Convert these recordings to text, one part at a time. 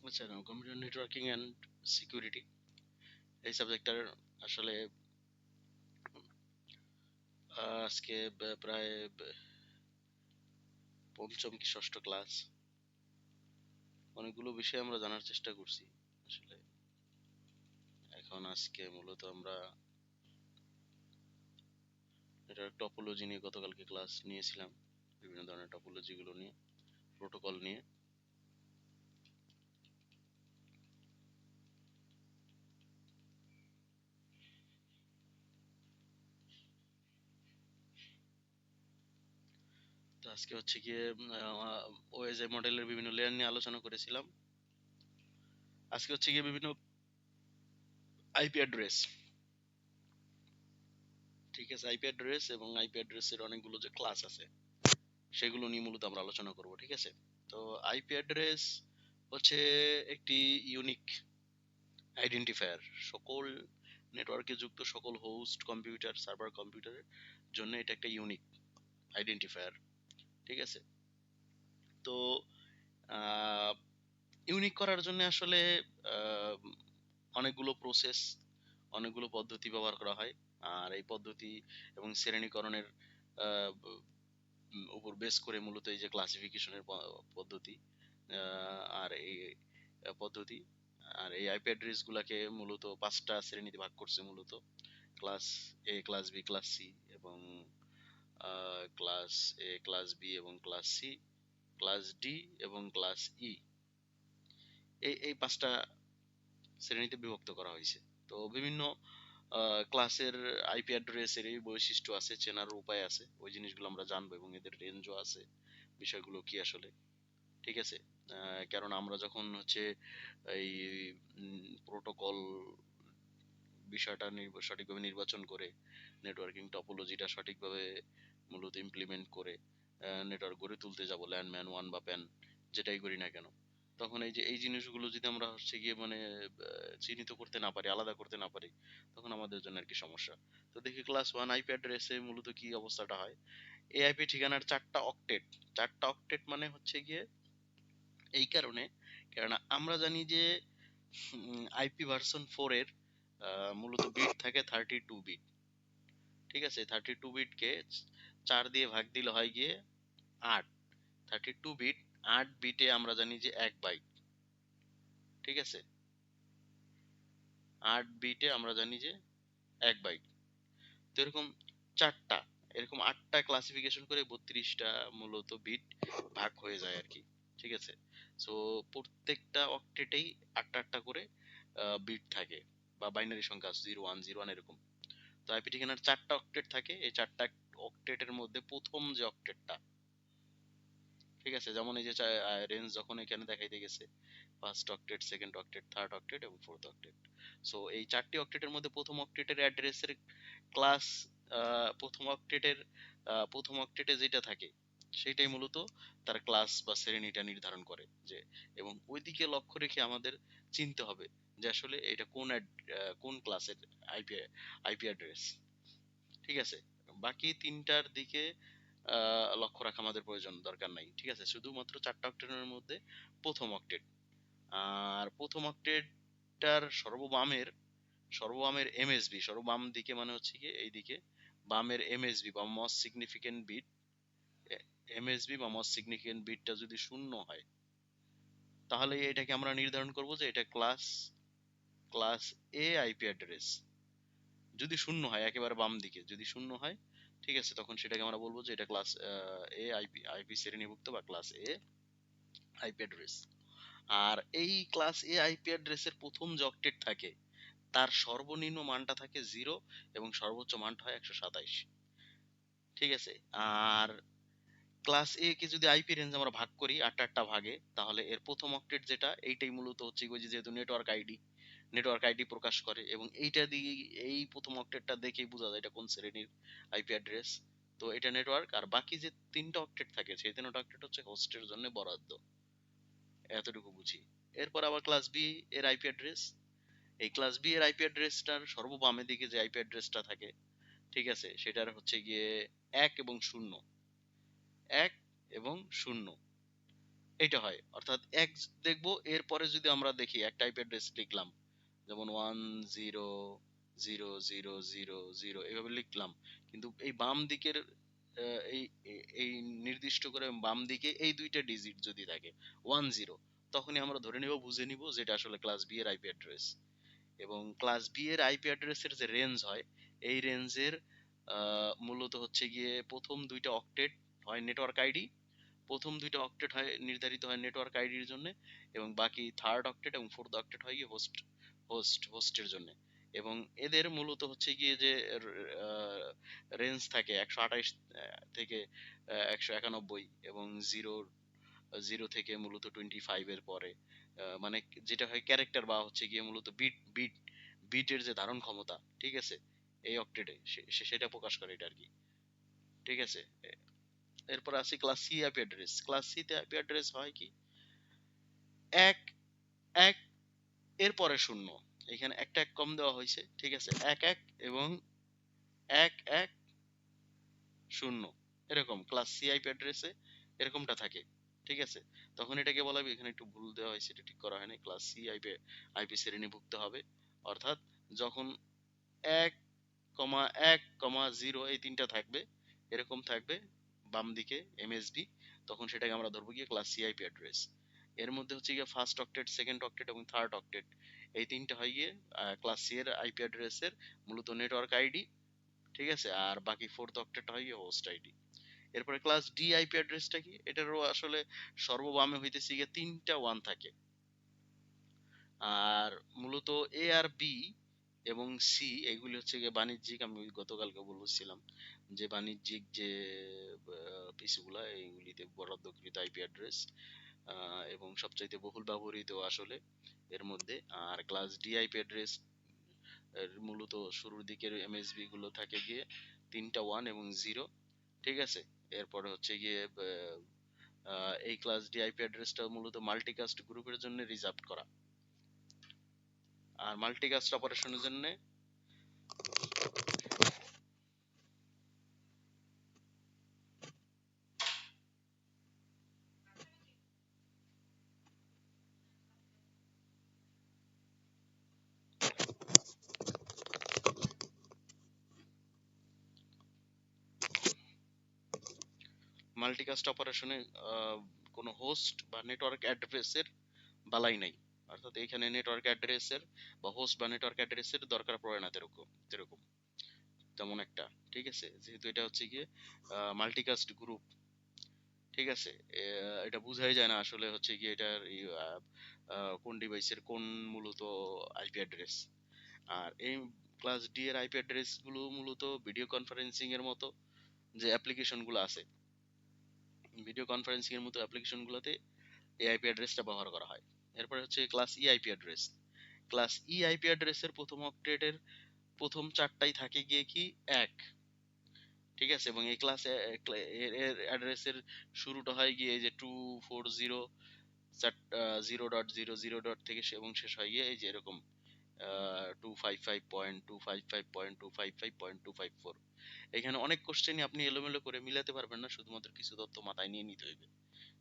আচ্ছা, computer networking and security এই সাবজেক্টটার আসলে আজকে প্রায় পঞ্চম কি ষষ্ঠ ক্লাস। অনেকগুলো বিষয় আমরা জানার চেষ্টা করছি আসলে। এখন আজকে মূলত আমরা নেটওয়ার্ক টপোলজি নিয়ে গতকালকে ক্লাস নিয়েছিলাম, বিভিন্ন ধরনের টপোলজি গুলো নিয়ে, প্রোটোকল নিয়ে। তো আজকে হচ্ছে গিয়ে ওএসএ মডেলের বিভিন্ন লেয়ার নিয়ে আলোচনা করেছিলাম। আজকে হচ্ছে গিয়ে বিভিন্ন আইপি অ্যাড্রেস, ঠিক আছে, আইপি অ্যাড্রেস এবং আইপি অ্যাড্রেসের অনেকগুলো যে ক্লাস আছে সেগুলো নিয়ে মূলত আমরা আলোচনা করব, ঠিক আছে। তো আইপি অ্যাড্রেস হচ্ছে একটি ইউনিক আইডেন্টিফায়ার। সকল নেটওয়ার্কে যুক্ত সকল হোস্ট কম্পিউটার, সার্ভার কম্পিউটারের জন্য এটা একটা ইউনিক আইডেন্টিফায়ার, ঠিক আছে। তো ইউনিক করার জন্য আসলে আহ, অনেকগুলো প্রসেস, অনেকগুলো পদ্ধতি ব্যবহার করা হয়। আর এই পদ্ধতি এবং শ্রেণীকরণের আহ, উপর বেস করে মূলত এই যে ক্লাসিফিকেশনের পদ্ধতি আর এই পদ্ধতি আর এই আইপি অ্যাড্রেস গুলাকে মূলত 5টা শ্রেণীতে ভাগ করছে মূলত: ক্লাস এ, ক্লাস বি, ক্লাস সি এবং ক্লাস এ, ক্লাস বি এবং ক্লাস সি, ক্লাস ডি এবং ক্লাস ই। এই 5টা শ্রেণীতে বিভক্ত করা হয়েছে। তো বিভিন্ন ক্লাসের আইপি অ্যাড্রেসের এই বৈশিষ্ট্য আছে, চেনার উপায় আছে, ওই জিনিসগুলো আমরা জানবো এবং এদের রেঞ্জও আছে, বিষয়গুলো কি আসলে, ঠিক আছে। কারণ আমরা যখন হচ্ছে এই প্রোটোকল বিষয়টা সঠিকভাবে নির্বাচন করে, নেটওয়ার্কিং টপোলজিটা সঠিকভাবে মূলত ইমপ্লিমেন্ট করে নেটওয়ার্ক গড়ে তুলতে যাব, ল্যান্ডম্যান ওয়ান বা প্যান যেটাই করি না কেন, তখন এই যে এই জিনিসগুলো যদি আমরা হচ্ছে গিয়ে মানে চিহ্নিত করতে না পারি, আলাদা করতে না পারি, তখন আমাদের জন্য আর কি সমস্যা। তো দেখি ক্লাস ওয়ান আইপি অ্যাড্রেসে মূলত কি অবস্থাটা হয়। এই আইপি ঠিকানার 4টা অক্টেট। 4টা অক্টেট মানে হচ্ছে গিয়ে এই কারণে, কেননা আমরা জানি যে আইপি ভার্সন 4 এর মূলত বিট থাকে 32 বিট, ঠিক আছে। 32 বিটকে 4 দিয়ে ভাগ দিলে হয় গিয়ে 8। 32 বিট, 8 বিটে আমরা জানি যে 1 বাইট, ঠিক আছে। 8 বিটে আমরা জানি যে 1 বাইট। তো এরকম 4টা, এরকম 8টা ক্লাসিফিকেশন করে 32টা মূলত বিট ভাগ হয়ে যায় আর কি, ঠিক আছে। সো প্রত্যেকটা অক্টেটেই 8টা করে বিট থাকে বা বাইনারি সংখ্যা 0101 এরকম। তো আইপি ঠিকানার 4টা অক্টেট থাকে। এই 4টা অক্টেটের মধ্যে প্রথম যে অক্টেটটা, ঠিক আছে, যেমন এই যে রেঞ্জ যখন এখানে দেখাইতে গেছে, first octet, second octet, third octet এবং ফোর্থ অক্টেট। সো এই 4টি অক্টেটের মধ্যে প্রথম অক্টেটের অ্যাড্রেসের ক্লাস, প্রথম অক্টেটে যেটা থাকে সেটাই মূলত তার ক্লাস বা শ্রেণীটা নির্ধারণ করে যে, এবং ওইদিকে লক্ষ্য রেখে আমাদের চিনতে হবে যে আসলে এটা কোন ক্লাসের আইপি আইপি অ্যাড্রেস, ঠিক আছে। বাকি 3টার দিকে লক্ষ্য রাখা আমাদের প্রয়োজন দরকার নাই, ঠিক আছে। শুধুমাত্র 4টা অক্টেটের মধ্যে প্রথম অক্টেট, আর প্রথম অক্টেটটার সর্ববামের এমএসবি, সর্ববাম দিকে মানে হচ্ছে কি এইদিকে বামের এমএসবি বা মোস্ট সিগনিফিকেন্ট বিট, এমএসবি বা মোস্ট সিগনিফিকেন্ট বিটটা যদি শূন্য হয়, তাহলে এটাকে আমরা নির্ধারণ করব যে এটা ক্লাস এ আইপি অ্যাড্রেস। যদি শূন্য হয়, একেবারে বাম দিকে যদি শূন্য হয়, ঠিক আছে, তখন সেটাকে আমরা বলবো যে এটা ক্লাস এ আইপি আইপি শ্রেণীভুক্ত বা ক্লাস এ আইপি অ্যাড্রেস। আর এই ক্লাস এ আইপি অ্যাড্রেসের প্রথম যে অক্টেট থাকে তার সর্বনিম্ন মানটা থাকে 0 এবং সর্বোচ্চ মানটা হয় 127, ঠিক আছে। আর ক্লাস এ কে যদি আইপি রেঞ্জ আমরা ভাগ করি 8টা ভাগে, তাহলে এর প্রথম অক্টেট যেটা, এইটাই মূলত হচ্ছে ওই যে যেহেতু নেটওয়ার্ক আইডি প্রকাশ করে, এবং এইটা দিয়ে এই প্রথম অক্টেটটা দেখেই বোঝা যায় এটা কোন শ্রেণীর আইপি অ্যাড্রেস। তো এটা নেটওয়ার্ক। আর বাকি যে 3টা অক্টেট থাকে সেই 3টা অক্টেট হচ্ছে হোস্টের জন্য বরাদ্দ, এতটুকু বুঝি। এরপর আবার ক্লাস বি এর আইপি অ্যাড্রেস। এই ক্লাস বি এর আইপি অ্যাড্রেসটার সর্ববামের দিকে যে আইপি অ্যাড্রেসটা থাকে, ঠিক আছে, সেটার হচ্ছে গিয়ে 1 এবং 0, 1 এবং 0, এটা হয়। অর্থাৎ দেখবো, এরপরে যদি আমরা দেখি একটা আইপি অ্যাড্রেস লিখলাম, যেমন 1 0 0 0 0 এভাবে লিখলাম, কিন্তু এই বাম দিকের এই নির্দিষ্ট করে বাম দিকে এই দুইটা ডিজিট যদি থাকে 10, তখনই আমরা ধরে নিব, বুঝে নিব যে এটা আসলে ক্লাস বি এর আইপি অ্যাড্রেস। এবং ক্লাস বি এর আইপি অ্যাড্রেসের যে রেঞ্জ হয়, এই রেঞ্জের মূলত হচ্ছে গিয়ে প্রথম দুইটা অক্টেট হয় নেটওয়ার্ক আইডি, প্রথম দুইটা অক্টেট হয় নির্ধারিত হয় নেটওয়ার্ক আইডির জন্য, এবং বাকি থার্ড অক্টেট এবং ফোর্থ অক্টেট হয় গিয়ে হোস্টের জন্য। এবং এদের মূলত হচ্ছে গিয়ে যে রেঞ্জ থাকে 128 থেকে 191, এবং জিরো জিরো থেকে মূলত 25 এর পরে, মানে যেটা হয় ক্যারেক্টার বা হচ্ছে গিয়ে মূলত বিটের যে ধারণ ক্ষমতা, ঠিক আছে, এই অক্টেটে সেটা প্রকাশ করে এটা আর কি। ঠিক আছে। এরপর আসি class C IP address. Class C তে আইপি অ্যাড্রেস হয় কি, এক এক এর পরে শূন্য, এখানে একটা এক কম দেওয়া হয়েছে, ঠিক আছে, 1 1 এবং 1 1 0, এরকম ক্লাস সি আইপি অ্যাড্রেসে এরকমটা থাকে। ঠিক আছে। তখন এটাকে বলা হবে, এখানে একটু ভুল দেওয়া হয়েছে, এটা ঠিক করা হয়নি, ক্লাস সি আইপি আইপি শ্রেণীভুক্ত হবে। অর্থাৎ যখন 1 1 0 এই তিনটা থাকবে, এরকম থাকবে বাম দিকে এমএসবি, তখন সেটাকে আমরা ধরবো গিয়ে ক্লাস সি আইপি অ্যাড্রেস। এর মধ্যে হচ্ছে গিয়ে ফার্স্ট অক্টেট, সেকেন্ড অক্টেট এবং থার্ড অক্টেট, এই তিনটা হয় গিয়ে ক্লাস সি এর আইপি অ্যাড্রেসের মূলত নেটওয়ার্ক আইডি। ঠিক আছে। আর বাকি ফোর্থ অক্টেট হয় গিয়ে হোস্ট আইডি। এরপরে ক্লাস ডি আইপি অ্যাড্রেসটা কি, এটারও আসলে সর্ববামে হইতেছে গিয়ে তিনটা ওয়ান থাকে। আর মূলত এ আর বি এবং সি এগুলি হচ্ছে গিয়ে বাণিজ্যিক, আমি গতকালকে বলছিলাম যে বাণিজ্যিক যে পিসি গুলা, এইগুলিতে বরাদ্দকৃত আইপি অ্যাড্রেস, এবং সবচাইতে বহুল ব্যবহৃত আসলে এর মধ্যে। আর ক্লাস ডি আইপি অ্যাড্রেস এর মূলত শুরুর দিকের এমএসবি গুলো থাকে গিয়ে তিনটা ওয়ান এবং জিরো। ঠিক আছে। এরপরে হচ্ছে গিয়ে এই ক্লাস ডি আইপি অ্যাড্রেসটা মূলত মাল্টিকাস্ট গ্রুপের জন্য রিজার্ভ করা। আর মাল্টিকাস্ট অপারেশনের জন্য মাল্টিকাস্ট অপারেশনে কোনো হোস্ট বা নেটওয়ার্ক অ্যাড্রেসের বালাই নাই। অর্থাৎ এখানে নেটওয়ার্ক অ্যাড্রেসের বা হোস্ট বা নেটওয়ার্ক অ্যাড্রেসের দরকার পড়ে না যেরকম তেমন একটা। ঠিক আছে। যেহেতু এটা হচ্ছে গিয়ে মাল্টিকাস্ট গ্রুপ। ঠিক আছে। এটা বুঝাই যায় না আসলে হচ্ছে গিয়ে এটার কোন ডিভাইসের কোন মূলত আইপি অ্যাড্রেস। আর এই ক্লাস ডি এর আইপি অ্যাড্রেস গুলো মূলত ভিডিও কনফারেন্সিং এর মতো যে অ্যাপ্লিকেশন গুলো আছে, ভিডিও কনফারেন্সিং এর মতো অ্যাপ্লিকেশন গুলোতে এই আইপি অ্যাড্রেসটা ব্যবহার করা হয়। এরপরে হচ্ছে class E IP address. Class E IP অ্যাড্রেসের প্রথম অক্টেটের প্রথম চারটাই থাকে গিয়ে কি এক। ঠিক আছে। এবং এই ক্লাস এর অ্যাড্রেসের শুরুটা হয় গিয়ে এই যে 240 0.0.0 থেকে এবং শেষ হয় গিয়ে এই যে এরকম 255.255.255.254। এখানে অনেক কোশ্চেনই আপনি এলোমেলো করে মিলাতে পারবেন না, শুধুমাত্র কিছু তথ্য মাথায় নিয়ে নিতে হইবে।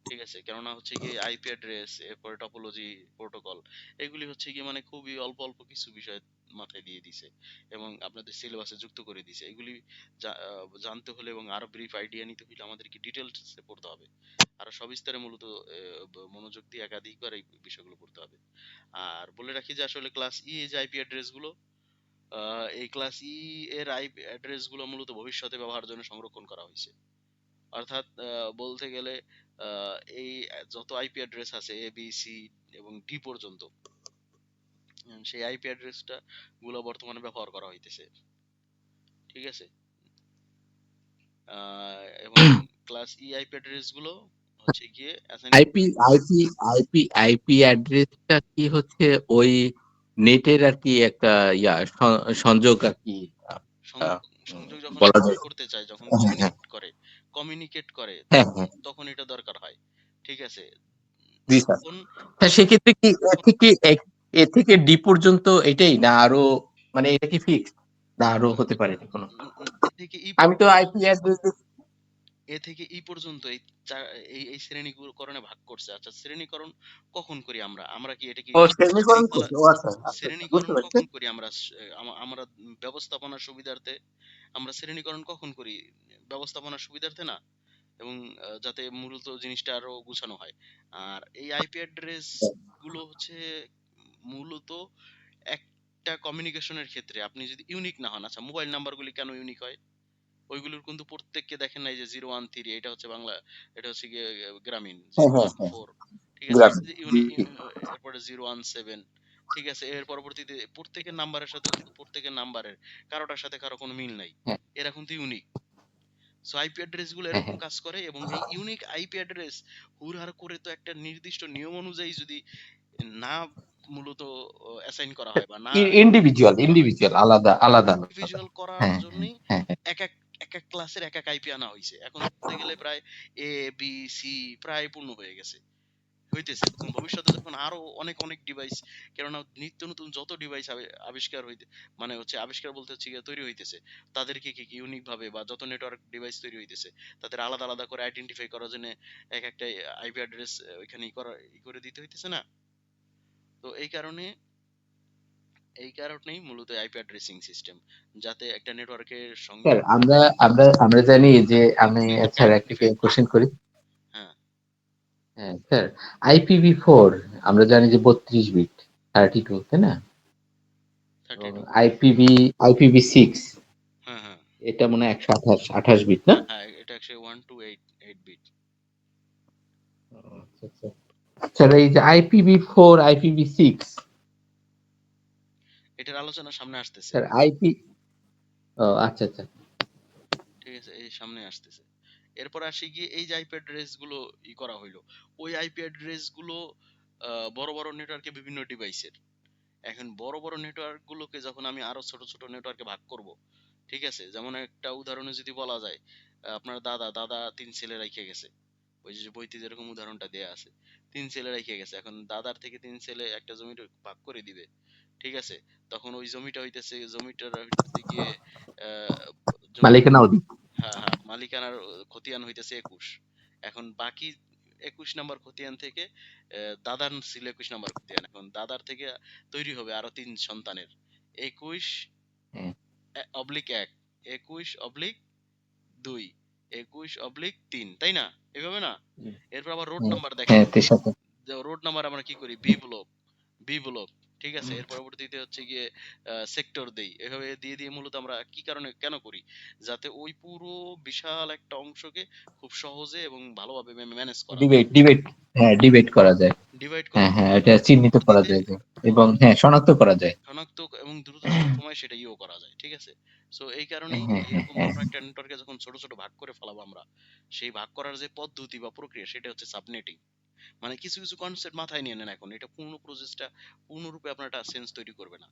ঠিক আছে। কেননা হচ্ছে গিয়ে আইপি অ্যাড্রেস, এরপরে টপোলজি, প্রোটোকল, এগুলি হচ্ছে গিয়ে মানে খুবই অল্প অল্প কিছু বিষয় মাথায় দিয়ে দিছে এবং আপনাদের সিলেবাসে যুক্ত করে দিছে। এগুলি জানতে হলে এবং আরো ব্রিফ আইডিয়া নিতে হলে আমাদেরকে ডিটেলসে পড়তে হবে, আরো সবিস্তারে মূলত মনোযোগ দিয়ে একাধিকবার এই বিষয়গুলো পড়তে হবে। আর বলে রাখি যে আসলে ক্লাস ই যে আইপি অ্যাড্রেস গুলো, এই ক্লাস ই এর আইপি অ্যাড্রেস গুলো মূলত ভবিষ্যতে ব্যবহারের জন্য সংরক্ষণ করা হয়েছে। অর্থাৎ বলতে গেলে এই যত আইপি অ্যাড্রেস আছে এ বি সি এবং ডি পর্যন্ত, সেই আইপি অ্যাড্রেসটা গুলো বর্তমানে ব্যবহার করা হইতেছে। ঠিক আছে। এবং ক্লাস ই আইপি অ্যাড্রেস গুলো হচ্ছে গিয়ে assign IP IP IP IP অ্যাড্রেসটা কি হচ্ছে ওই নেটের আর কি একটা সংযোগ আর কি আহ, সংযোগ যখন বলা স্থাপন যায়। করতে চায়, যখন হ্যাঁ হ্যাঁ কমিউনিকেট করে হ্যাঁ হ্যাঁ তখন এটা দরকার হয়। ঠিক আছে। জি স্যার। যখন তা যখন সেক্ষেত্রে কি এ থেকে ডি পর্যন্ত এটাই না আরো, মানে এটা কি ফিক্সড না আরো হতে পারে কোনো? এ থেকে ই আমি তো পর্যন্ত, আইপি অ্যাড্রেস এ থেকে ই পর্যন্ত এই শ্রেণীকরণে ভাগ করছে। আচ্ছা, শ্রেণীকরণ কখন করি আমরা? আমরা কি এটা কি ও শ্রেণীকরণ শৃঙ্খলা করছে। ও আচ্ছা, আচ্ছা, আচ্ছা, বুঝতে শ্রেণীকরণ পারছি। কখন করি আমরা? আমরা ব্যবস্থাপনার সুবিধার্থে আমরা শ্রেণীকরণ কখন করি? ব্যবস্থাপনার সুবিধার্থে না, এবং যাতে মূলত জিনিসটা আরো গুছানো হয়। আর এই আইপি অ্যাড্রেস গুলো হচ্ছে মূলত একটা কমিউনিকেশনের ক্ষেত্রে আপনি যদি ইউনিক না হন। আচ্ছা, মোবাইল নাম্বারগুলি কেন ইউনিক হয়? ওইগুলোর কিন্তু প্রত্যেককে দেখেন নাই যে 013 এটা হচ্ছে বাংলা, এটা হচ্ছে গিয়ে গ্রামীণ হ্যাঁ, হ্যাঁ, হ্যাঁ। 014, ঠিক আছে? গ্রাফিক। এই যে জি, জি। এরপরে 017, ঠিক আছে? এর পরবর্তীতে প্রত্যেকের নাম্বারের সাথে কিন্তু প্রত্যেকের নাম্বারের কারোটার সাথে কারো কোনো মিল নাই। হ্যাঁ, এরা কিন্তু ইউনিক। সো আইপি অ্যাড্রেস গুলো হ্যাঁ, এরকম হ্যাঁ। কাজ করে, এবং এই ইউনিক আইপি অ্যাড্রেস হুড়হাড় করে তো একটা নির্দিষ্ট নিয়ম অনুযায়ী যদি না মূলত অ্যাসাইন করা হয় বা না ইন্ডিভিজুয়াল, করা হয়, ইন্ডিভিজুয়াল আলাদা, আলাদা, আলাদা। ইন্ডিভিজুয়াল করার হ্যাঁ, হ্যাঁ, জন্যই হ্যাঁ, হ্যাঁ। এক এক এক এক ক্লাসের এক এক আইপি আনা হয়েছে। এখন ধরতে গেলে প্রায় এ বি সি প্রায় পূর্ণ হয়ে গেছে, হইতেছে। তখন ভবিষ্যতে যখন আরো অনেক অনেক ডিভাইস, কেননা নিত্য নতুন যত ডিভাইস আবিষ্কার হইতে, মানে হচ্ছে আবিষ্কার বলতে হচ্ছে গিয়ে তৈরি হইতেছে, তাদেরকে কি ইউনিক ভাবে, বা যত নেটওয়ার্ক ডিভাইস তৈরি হইতেছে তাদের আলাদা আলাদা করে আইডেন্টিফাই করার জন্য এক একটা আইপি অ্যাড্রেস ওইখানে ই করে দিতে হইতেছে না? তো এই কারণেই মূলত আইপি অ্যাড্রেসিং সিস্টেম, যাতে একটা নেটওয়ার্কের সঙ্গে স্যার আমরা আমরা আমরা জানি যে আমি স্যার একটা আইডেন্টিফাই করা কোশ্চেন যায়। করি। হ্যাঁ, হ্যাঁ স্যার, IPv4 আমরা জানি যে 32 বিট, 32, তাই না? 32। IPv6 হ্যাঁ, হ্যাঁ, এটা মনে হয় 128 বিট না? হ্যাঁ, এটা actually 1 to 8 বিট। আচ্ছা, আচ্ছা। স্যার এই যে IPv4, IPv6, এটার আলোচনা সামনে আসতেছে। স্যার আইপি, ও আচ্ছা, আচ্ছা। ঠিক আছে, এই সামনে আসতেছে। এরপর আসি গিয়ে এই যে আইপি অ্যাড্রেস গুলো করা হইলো, ওই আইপি অ্যাড্রেস গুলো বড় বড় নেটওয়ার্কে বিভিন্ন ডিভাইসের। এখন বড় বড় নেটওয়ার্ক গুলোকে যখন আমি আরো ছোট ছোট নেটওয়ার্কে ভাগ করব, ঠিক আছে? যেমন একটা উদাহরণে যদি বলা যায়, আপনার দাদা দাদা 3 ছেলে রেখে গেছে। ওই যে বইতে যেরকম উদাহরণটা দেয়া আছে, 3 ছেলে রেখে গেছে। এখন দাদার থেকে 3 ছেলে একটা জমি ভাগ করে দিবে, ঠিক আছে? তখন ওই জমিটার হইতেছে গিয়ে জমির, মালিকানা অধিক। হ্যাঁ, হ্যাঁ, মালিকানার খতিয়ান হইতেছে 21। এখন বাকি 21 নাম্বার খতিয়ান থেকে দাদার ছিল 21 নাম্বার খতিয়ান। এখন দাদার থেকে তৈরি হবে আরো 3 সন্তানের 21 হ্যাঁ, অবলিক 1, 21/2, 21/3, তাই না? এভাবে না? এরপর আবার রোড হ্যাঁ, নাম্বার দেখেন। হ্যাঁ, তেসাতে। রোড নাম্বার আমরা কি করি? বি ব্লক, ঠিক আছে? এর পরবর্তীতে হচ্ছে গিয়ে সেক্টর দেই। এভাবে দিয়ে দিয়ে মূলত আমরা কি কারণে কেন করি? যাতে ওই পুরো বিশাল একটা অংশকে খুব সহজে এবং ভালোভাবে ম্যানেজ করা যায়। ডিবেট, হ্যাঁ, ডিবেট করা যায়। ডিভাইড করা হ্যাঁ, যায় হ্যাঁ, এবং এটা চিহ্নিত করা পরবর্তীতে যায় যে, এবং হ্যাঁ, শনাক্ত করা যায়। শনাক্ত এবং দ্রুততম সময়ে সেটা করা যায়। ঠিক আছে? সো এই হ্যাঁ, কারণেই হ্যাঁ, হ্যাঁ, এরকম হ্যাঁ। বড় একটা নেটওয়ার্কে যখন ছোট ছোট ভাগ করে ফেলাবো আমরা, সেই ভাগ করার যে পদ্ধতি বা প্রক্রিয়া সেটা হচ্ছে সাবনেটিং। মানে কিছু কিছু কনসেপ্ট মাথায় নিয়ে নেন এখন। এটা পূর্ণ প্রসেসটা পূর্ণরূপে আপনার একটা সেন্স তৈরি করবে না।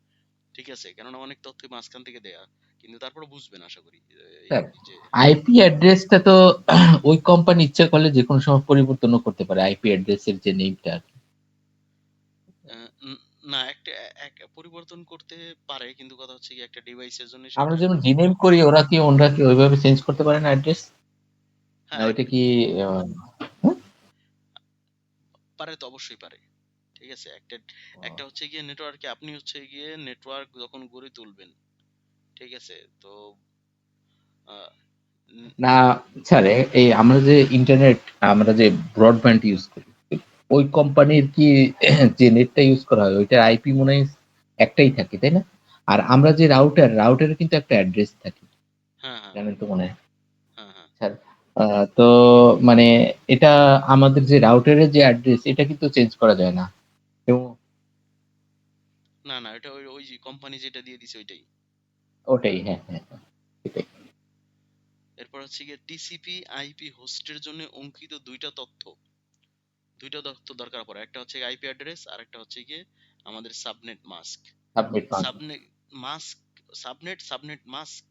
ঠিক আছে? কেননা অনেক তথ্যই মাঝখান থেকে দেয়া। কিন্তু তারপরে বুঝবেন আশা করি। এই স্যার, যে হ্যাঁ, আইপি অ্যাড্রেসটা তো ওই কোম্পানি ইচ্ছা করলে যেকোনো সময় পরিবর্তনও করতে পারে আইপি অ্যাড্রেসের যে নেমটা। আ উম না, একটা পরিবর্তন করতে পারে, কিন্তু কথা হচ্ছে গিয়ে একটা ডিভাইসের জন্য আমরা সেইটা। যেমন রিনেম করি, ওরা কি ওইভাবে চেঞ্জ করতে পারে না অ্যাড্রেস? না হ্যাঁ, ওইটা কি আহ, পারে তো, অবশ্যই পারে। ঠিক আছে? একটা একটা হচ্ছে গিয়ে নেটওয়ার্কে আপনি হচ্ছে গিয়ে নেটওয়ার্ক যখন গড়ে তুলবেন, ঠিক আছে? তো আ উম না স্যার, এই আমরা যে ইন্টারনেট, আমরা যে ব্রডব্যান্ড ইউজ করি, ওই কোম্পানির কি যে নেটটা ইউজ করা হয় ওইটার আইপি মনে হয় একটাই থাকে, তাই না? আর আমরা যে রাউটারের কিন্তু একটা অ্যাড্রেস থাকে, হ্যাঁ, হ্যাঁ, জানেন তো মনে হয় হ্যাঁ, হ্যাঁ। স্যার। তো মানে এটা আমাদের যে রাউটারের যে অ্যাড্রেস এটা কিন্তু চেঞ্জ করা যায় না, এবং না, না, এটা ওই ওই যে কোম্পানি যেটা দিয়ে দিছে ওইটাই। ওটাই, হ্যাঁ, হ্যাঁ, হ্যাঁ, এটাই। এরপর হচ্ছে গিয়ে টিসিপি আইপি হোস্টের জন্য অঙ্কিত 2টা তথ্য দরকার পড়ে। একটা হচ্ছে আইপি অ্যাড্রেস, আর একটা হচ্ছে গিয়ে আমাদের সাবনেট মাস্ক। সাবমিট মাস। সাবনেট মাস্ক, সাবনেট মাস্ক,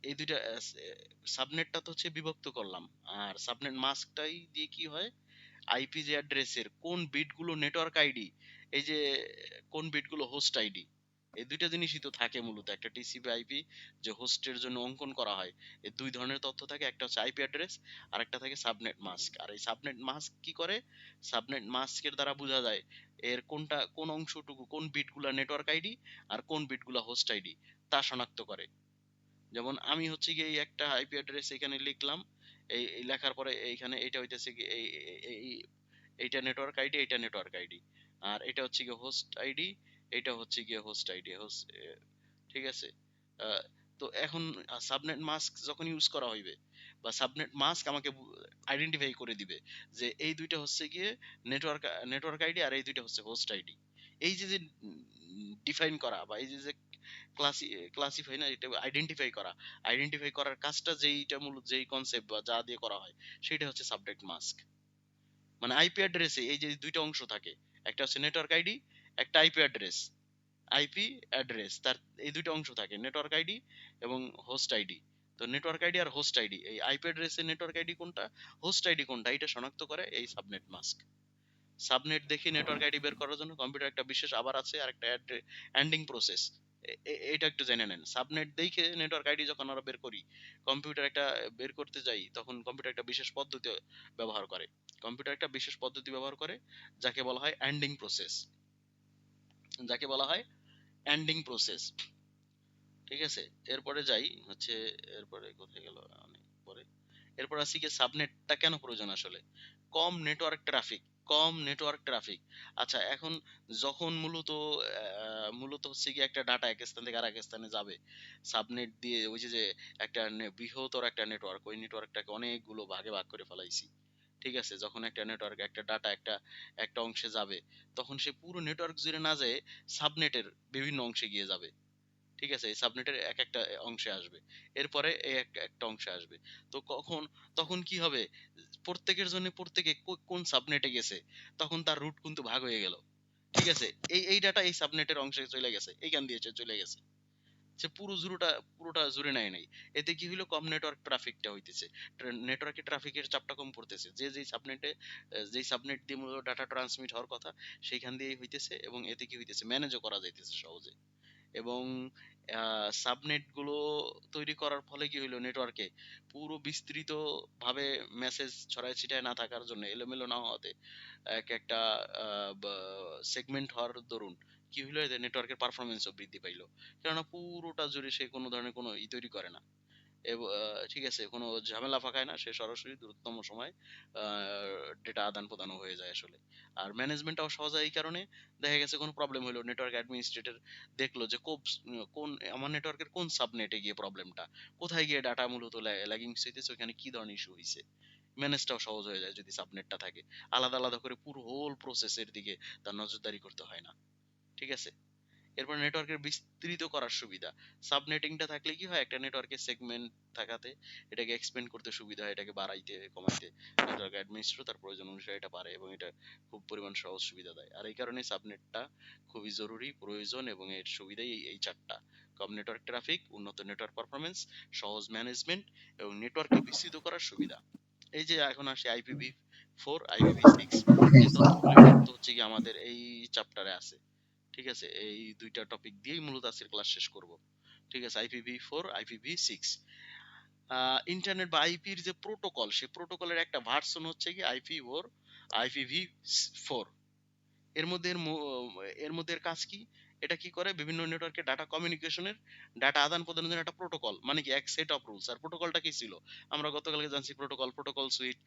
এই ২টা সাবনেটটা তো হচ্ছে বিভক্ত করলাম। আর সাবনেট মাস্কটাই দিয়ে কি হয়? আইপি যে অ্যাড্রেসের কোন বিটগুলো নেটওয়ার্ক আইডি, এই যে কোন বিটগুলো হোস্ট আইডি, এই দুইটা জিনিসই তো থাকে মূলত একটা টিসিপি আইপি যে হোস্টের জন্য অঙ্কন করা হয়। এই দুই ধরনের তথ্য থাকে, একটা হচ্ছে আইপি অ্যাড্রেস আর একটা থাকে সাবনেট মাস্ক। আর এই সাবনেট মাস্ক কি করে, সাবনেট মাস্কের দ্বারা বোঝা যায় এর কোনটা কোন অংশটুকু কোন বিটগুলা নেটওয়ার্ক আইডি আর কোন বিটগুলা হোস্ট আইডি তা শনাক্ত করে। যেমন আমি হচ্ছে গিয়ে এই একটা আইপি অ্যাড্রেস এখানে লিখলাম, এই লেখার পরে এইখানে এটা হইতেছে কি এইটা নেটওয়ার্ক আইডি, এইটা নেটওয়ার্ক আইডি, আর এটা হচ্ছে গিয়ে হোস্ট আইডি, এটা হচ্ছে গিয়ে হোস্ট আইডি হোস্ট, ঠিক আছে। আহ, তো এখন সাবনেট মাস্ক যখন ইউজ করা হইবে বা সাবনেট মাস্ক আমাকে আইডেন্টিফাই করে দিবে যে এই দুইটা হচ্ছে গিয়ে নেটওয়ার্ক নেটওয়ার্ক আইডি আর এই দুইটা হচ্ছে হোস্ট আইডি। এই যে যে ডিফাইন করা বা এই যে যে ক্লাসিফাই না, এটা আইডেন্টিফাই করা, আইডেন্টিফাই করার কাজটা যেইটা মূলত যেই কনসেপ্ট বা যা দিয়ে করা হয় সেটা হচ্ছে সাবনেট মাস্ক। মানে আইপি অ্যাড্রেসে এই যে দুইটা অংশ থাকে, একটা হচ্ছে নেটওয়ার্ক আইডি, একটা আইপি অ্যাড্রেস। আইপি অ্যাড্রেস তার এই দুইটা অংশ থাকে, নেটওয়ার্ক আইডি এবং হোস্ট আইডি। তো নেটওয়ার্ক আইডি আর হোস্ট আইডি, এই আইপি অ্যাড্রেসের নেটওয়ার্ক আইডি কোনটা, হোস্ট আইডি কোনটা, এটা শনাক্ত করে এই সাবনেট মাস্ক। সাবনেট দেখে নেটওয়ার্ক আইডি বের করার জন্য কম্পিউটার একটা বিশেষ আবার আছে আর একটা অ্যান্ডিং প্রসেস। এটা একটু জেনে নেন। সাবনেট দেখে নেটওয়ার্ক আইডি যখন আমরা বের করি, কম্পিউটার একটা বের করতে যাই, তখন কম্পিউটার একটা বিশেষ পদ্ধতি ব্যবহার করে। কম্পিউটার একটা বিশেষ পদ্ধতি ব্যবহার করে যাকে বলা হয় অ্যান্ডিং প্রসেস, যাকে বলা হয় অ্যান্ডিং প্রসেস। ঠিক আছে, এরপরে যাই হচ্ছে, এরপরে কোথায় গেল অনেক পরে, এরপর আসি কি সাবনেটটা কেন প্রয়োজন আসলে। কম নেটওয়ার্ক ট্রাফিক, কম নেটওয়ার্ক ট্রাফিক। আচ্ছা এখন যখন মূলত হচ্ছে কি একটা ডাটা এক স্থান থেকে আরেক স্থানে যাবে সাবনেট দিয়ে, ওই যে যে একটা বৃহত্তর একটা নেটওয়ার্ক, ওই নেটওয়ার্কটাকে অনেকগুলো ভাগে ভাগ করে ফেলাইছি। ঠিক আছে, যখন একটা নেটওয়ার্ক একটা ডাটা একটা একটা অংশে যাবে, তখন সে পুরো নেটওয়ার্ক জুড়ে না যেয়ে সাবনেটের বিভিন্ন অংশে গিয়ে যাবে। ঠিক আছে, এই সাবনেটের এক একটা অংশে আসবে, এরপরে এই একটা অংশে আসবে। তো তখন কি হবে, প্রত্যেকের জন্য প্রত্যেকে কোন সাবনেটে গেছে তখন তার রুট কিন্তু ভাগ হয়ে গেল। ঠিক আছে, এই ডাটা এই সাবনেটের অংশে চলে গেছে, এইখান দিয়ে চলে গেছে, সে পুরোটা জুড়ে নেয় নাই। এতে কি হইলো, কম নেটওয়ার্ক ট্রাফিকটা হইতেছে, নেটওয়ার্কে ট্রাফিকের চাপটা কম পড়তেছে, যে যেই সাবনেটে যেই সাবনেট দিয়ে মূলত ডাটা ট্রান্সমিট হওয়ার কথা সেইখান দিয়েই হইতেছে, এবং এতে কি হইতেছে, ম্যানেজও করা যাইতেছে সহজে। এবং সাবনেট গুলো তৈরি করার ফলে কি হইলো, নেটওয়ার্কে পুরো বিস্তৃত ভাবে মেসেজ ছড়ায় ছিটায় না থাকার জন্য, এলোমেলো না হওয়াতে, এক একটা সেগমেন্ট হওয়ার দরুন কি হইলো, এতে নেটওয়ার্কের পারফরমেন্সও বৃদ্ধি পাইলো। কেননা পুরোটা জুড়ে সে কোনো ধরনের কোনো তৈরি করে না, ঠিক আছে, কোনো ঝামেলা পাকায় না, সে সরাসরি দ্রুততম সময় ডেটা আদান প্রদানও হয়ে যায় আসলে। আর ম্যানেজমেন্টটাও সহজ হয় এই কারণে, দেখা গেছে কোনো প্রবলেম হলো, নেটওয়ার্ক অ্যাডমিনিস্ট্রেটর দেখলো যে কোন আমার নেটওয়ার্কের কোন সাবনেটে গিয়ে প্রবলেমটা, কোথায় গিয়ে ডাটা মূলত ল্যাগিং হইতেছে, ওখানে কি ধরনের ইস্যু হইছে, ম্যানেজটাও সহজ হয়ে যায় যদি সাবনেটটা থাকে। আলাদা আলাদা করে পুরো হোল প্রসেসের দিকে তার নজরদারি করতে হয় না। ঠিক আছে, এরপর নেটওয়ার্কের বিস্তৃত করার সুবিধা। সাবনেটিংটা থাকলে কি হয়, একটা নেটওয়ার্কের সেগমেন্ট থাকাতে এটাকে এক্সপেন্ড করতে সুবিধা হয়, এটাকে বাড়াইতে কমাইতে নেটওয়ার্ক অ্যাডমিনিস্ট্রেটর তার প্রয়োজন অনুসারে এটা পারে, এবং এটা খুব পরিমাণ সহজ সুবিধা দেয়। আর এই কারণে সাবনেটটা খুবই জরুরি, প্রয়োজন, এবং এর সুবিধাই এই চারটা: কম নেটওয়ার্ক ট্রাফিক, উন্নত নেটওয়ার্ক পারফরমেন্স, সহজ ম্যানেজমেন্ট, এবং নেটওয়ার্ককে বিস্তৃত করার সুবিধা। এই যে এখন আসে IPv4 IPv6, এই তথ্যগুলো মূলত হচ্ছে কি আমাদের এই চ্যাপ্টারে আছে। ঠিক আছে, এই দুইটা টপিক দিয়েই মূলত আজকের ক্লাস শেষ করব। ঠিক আছে, IPv4 IPv6। ইন্টারনেট বা আইপির যে প্রোটোকল, সেই প্রোটোকলের একটা ভার্সন হচ্ছে কি IP4 IPv4। এর মধ্যে এর মধ্যে এর কাজ কি, এটা কি করে, বিভিন্ন নেটওয়ার্কে ডাটা কমিউনিকেশনের ডাটা আদান প্রদানের জন্য একটা প্রোটোকল, মানে কি এক সেট অফ রুলস। আর প্রোটোকলটা কি ছিল, আমরা গতকালকে জানছি প্রোটোকল সুইট।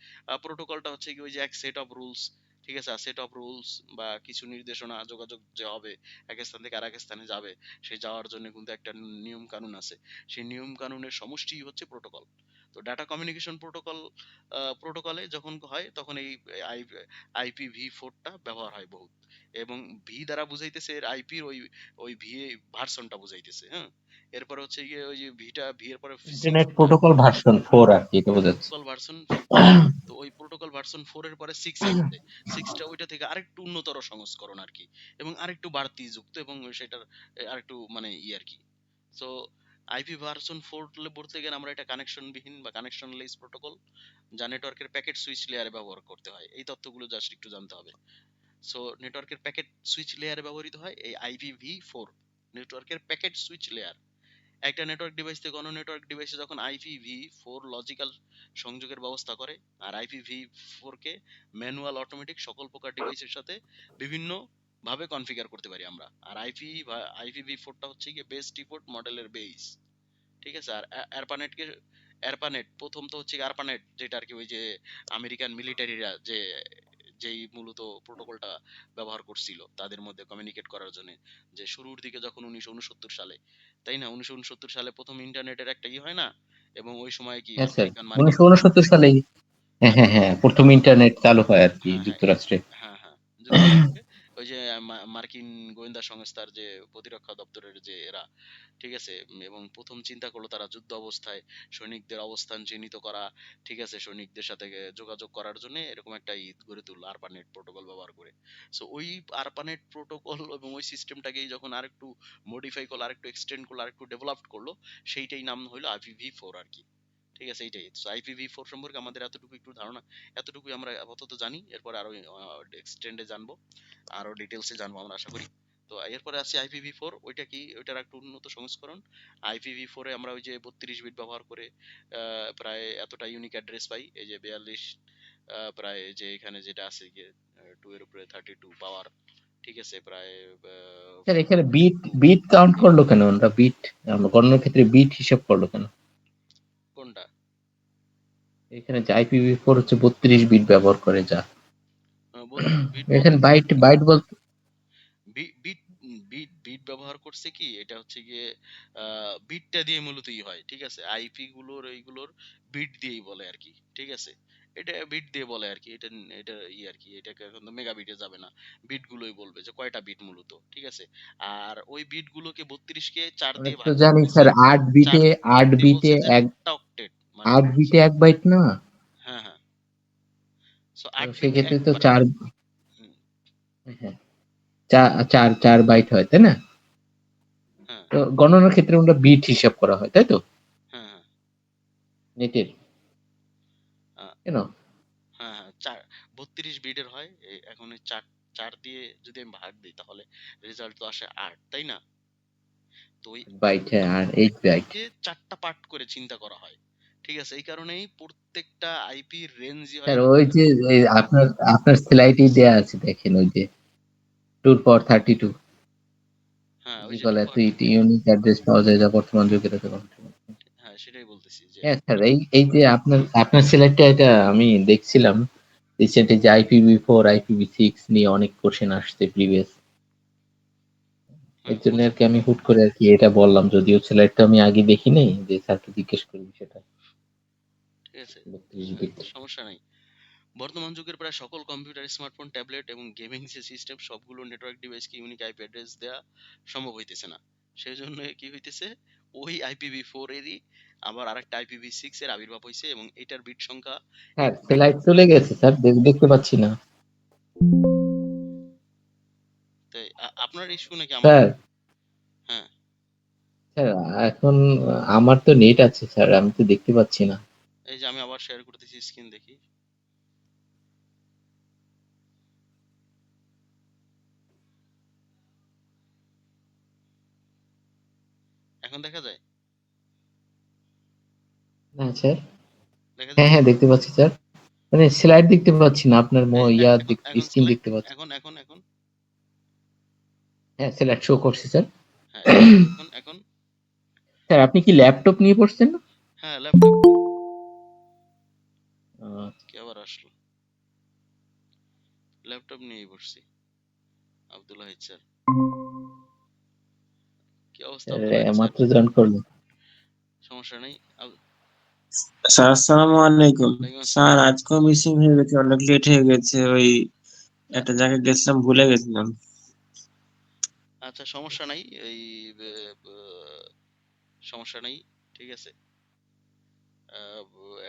প্রোটোকলটা হচ্ছে কি ওই যে এক সেট অফ রুলস। ঠিক আছে, সেট অফ রুলস বা কিছু নির্দেশনা, যোগাযোগ যে হবে এক স্থান থেকে আরেক স্থানে যাবে, সেই যাওয়ার জন্য কিন্তু একটা নিয়ম কানুন আছে, সেই নিয়ম কানুনের সমষ্টি হচ্ছে প্রোটোকল। তো ডাটা কমিউনিকেশন প্রোটোকলে যখন হয় তখন এই IPv4টা ব্যবহার হয় বহুত, এবং ভি দ্বারা বুঝাইতেছে এর আইপির ওই ওই ভি ভার্সনটা বুঝাইতেছে। হ্যাঁ, এরপরে হচ্ছে গিয়ে ওই যে ভি এর পরে ইন্টারনেট সিক্সটা, প্রোটোকল ভার্সন 4 আর কি, এটা বোঝাচ্ছে। Protocol version 4। তো ওই প্রোটোকল ভার্সন 4 এর পরে 6 আসছে, 6টা ওইটা থেকে আরেকটু উন্নতর সংস্করণ আর কি, এবং আরেকটু বাড়তি যুক্ত, এবং সেটার আরেকটু মানে আর কি। সো আইপি ভার্সন 4 বলতে গেলে আমরা এটা কানেকশন বিহীন বা কানেকশন লেস প্রোটোকল, যা নেটওয়ার্কের প্যাকেট সুইচ লেয়ারে ব্যবহার করতে হয়। এই তথ্যগুলো জাস্ট একটু জানতে হবে। সো নেটওয়ার্কের প্যাকেট সুইচ লেয়ারে ব্যবহৃত হয় এই IPv4। নেটওয়ার্কের প্যাকেট সুইচ লেয়ার। একটা নেটওয়ার্ক ডিভাইস থেকে অন্য নেটওয়ার্ক ডিভাইসে যখন IPv4 লজিক্যাল সংযোগের ব্যবস্থা করে, আর IPv4 কে ম্যানুয়াল অটোমেটিক সকল প্রকার ডিভাইসের সাথে বিভিন্ন ভাবে কনফিগার করতে পারি আমরা। আর IPv4টা হচ্ছে গিয়ে বেস ডিফল্ট মডেলের বেস, ঠিক আছে। আর অ্যারপানেট প্রথম তো হচ্ছে আরপানেট, যেটা আর কি ওই যে আমেরিকান মিলিটারিরা যেই মূলত প্রোটোকলটা ব্যবহার করছিল তাদের মধ্যে কমিউনিকেট করার জন্য, যে শুরুর দিকে যখন 1969 সালে, তাই না, 1969 সালে প্রথম ইন্টারনেটের একটা হয় না, এবং ওই সময় কি হ্যাঁ স্যার, আমেরিকান মার্কিন 1969 সালে হ্যাঁ হ্যাঁ হ্যাঁ প্রথম ইন্টারনেট চালু হয় আর কি হ্যাঁ, হ্যাঁ, যুক্তরাষ্ট্রে। হ্যাঁ, হ্যাঁ, যুক্তরাষ্ট্রে ওই যে মার্কিন গোয়েন্দা সংস্থার যে প্রতিরক্ষা দপ্তরের যে এরা, ঠিক আছে। এবং প্রথম চিন্তা করলো তারা যুদ্ধ অবস্থায় সৈনিকদের অবস্থান চিহ্নিত করা, ঠিক আছে, সৈনিকদের সাথে যোগাযোগ করার জন্য এরকম একটা গড়ে তুললো আরপানেট প্রোটোকল ব্যবহার করে। সো ওই আরপানেট প্রোটোকল এবং ওই সিস্টেমটাকেই যখন আরেকটু মডিফাই করলো, আরেকটু এক্সটেন্ড করলো, আরেকটু ডেভেলপ করলো, সেইটাই নাম হলো IPv4 আর কি। ঠিক আছে, এইটাই। সো IPv4 সম্পর্কে আমাদের এতটুকু একটু ধারণা, এতটুকুই আমরা আপাতত জানি। এরপর আরো এক্সটেন্ডে জানবো, আরো ডিটেলসে জানবো আমরা আশা করি। তো এরপরে আছে IPv4, ওইটা কি, ওইটার একটা উন্নত সংস্করণ। IPv4 এ আমরা ওই যে 32 বিট ব্যবহার করে প্রায় এতটা ইউনিক অ্যাড্রেস পাই, এই যে 42, প্রায় যে এখানে যেটা আছে গিয়ে 2 এর উপরে 32 পাওয়ার, ঠিক আছে, প্রায় স্যার এখানে বিট 42 বিট কাউন্ট বিট। করলো কেন আমরা বিট, আমরা গণনার ক্ষেত্রে বিট হিসাব করলো কেন? কোনটা? এখানে যে IPv4 হচ্ছে 32 বিট ব্যবহার করে যা, 32 বিট এখানে বলতে বাইট বাইট বলতে বিট বিট ব্যবহার করছে কি, এটা হচ্ছে গিয়ে বিটটা দিয়ে মূলত হয়, ঠিক আছে। আইপি গুলোর এইগুলোর বিট দিয়েই বলে আর কি, ঠিক আছে। এটা বিট দিয়ে বলে আর কি, এটা এটা আর কি, এটাকে এখন তো মেগা বিটে যাবে না, বিট গুলোই বলবে যে কয়টা বিট মূলত, ঠিক আছে। আর ওই বিট গুলোকে 32 কে 4 আমরা দিয়ে তো ভাগ করে জানি দিছে। স্যার 8 চার বিটে চার 8 দিয়ে বিটে বলছে যে এক একটা অক্টেট, মানে 8 বিটে 1 বাইট না, হ্যাঁ, হ্যাঁ। সো তো 8 বিট সেক্ষেত্রে তো একবার। 4 হুম, হ্যাঁ 4 বাইট হয় তাই না? হ্যাঁ, তো গণনার ক্ষেত্রে আমরা বিট হিসাব করা হয় তাই তো হ্যাঁ, হ্যাঁ, নেটের, হ্যাঁ, কেন হ্যাঁ, হ্যাঁ, 32 বিটের হয়। এখন এই 4 দিয়ে যদি আমি ভাগ দিই তাহলে রেজাল্ট তো আসে 8, তাই না? তো ওই বাইট, হ্যাঁ আর 8 বাইট। কে 4টা পার্ট করে চিন্তা করা হয়। ঠিক আছে? এই কারণেই প্রত্যেকটা আইপির রেঞ্জই হয় স্যার এরকম ওই করে। যে এই আপনার আপনার স্লাইডে দেয়া আছে দেখেন ওই যে 2 পাওয়ার 32 হ্যাঁ, ওই যে ফিজিক্যাল 2 এত পাওয়ার। ইউনিক অ্যাড্রেস পাওয়া যায় যা বর্তমান যুগের এত কম। হ্যাঁ, সেটাই বলতেছি যে হ্যাঁ স্যার, এই এই যে আপনার আপনার সিলেক্টটা এটা আমি দেখছিলাম রিসেন্টলি যে IPv4 IPv6 নিয়ে অনেক কোশ্চেন আসছে প্রিভিয়াস, এর হ্যাঁ, জন্য আর কি আমি হুট করে আর কি এটা বললাম, যদিও সিলেক্টটা আমি আগে দেখি নাই, যে স্যারকে জিজ্ঞেস করবি সেটা ঠিক আছে। 32 বিট। সমস্যা নাই। বর্তমান যুগের প্রায় সকল কম্পিউটার, স্মার্টফোন, ট্যাবলেট এবং গেমিং যে সিস্টেম সবগুলো নেটওয়ার্ক ডিভাইসকে ইউনিক আইপি অ্যাড্রেস দেওয়া সম্ভব হইতেছে না। সেই জন্য কি হইতেছে, ওই IPv4 এরই আবার আরেকটা IPv6 এর আবির্ভাব হইছে, এবং এটার বিট সংখ্যা স্যার বিট স্লাইড চলে গেছে স্যার, দেখতে পাচ্ছি না তাই আপনার ইস্যু নাকি আমার? স্যার। হ্যাঁ, স্যার এখন আমার তো নেট আছে স্যার, আমি তো দেখতে পাচ্ছি না। এই যে আমি আবার শেয়ার করতেছি স্ক্রিন, দেখি। এখন দেখা যায়? না স্যার, দেখা হ্যাঁ যাচ্ছে? হ্যাঁ দেখতে পাচ্ছি স্যার, মানে স্লাইড দেখতে পাচ্ছি না, আপনার এই এখন এখন স্ক্রিন সিলেক্ট, দেখতে পাচ্ছি। এখন হ্যাঁ স্লাইড শো করছে স্যার। হ্যাঁ, এখন স্যার আপনি কি ল্যাপটপ নিয়ে পড়ছেন না? হ্যাঁ, ল্যাপটপ। আহ, কি আবার আসলো? ল্যাপটপ নিয়েই বসছি। আব্দুল হাইদ স্যার, কি অবস্থা আব্দুল হাইদ স্যার? মাত্র জয়েন করলো। সমস্যা নেই। স্যার আসসালামু আলাইকুম। ওয়ালাইকুম স্যার আসসালাম। আজকেও মিসিং হয়ে গেছে, অনেক লেট হয়ে গেছে। ওই একটা জায়গায় গেছিলাম, ভুলে গেছিলাম। আচ্ছা, সমস্যা নাই। এই সমস্যা নাই, ঠিক আছে।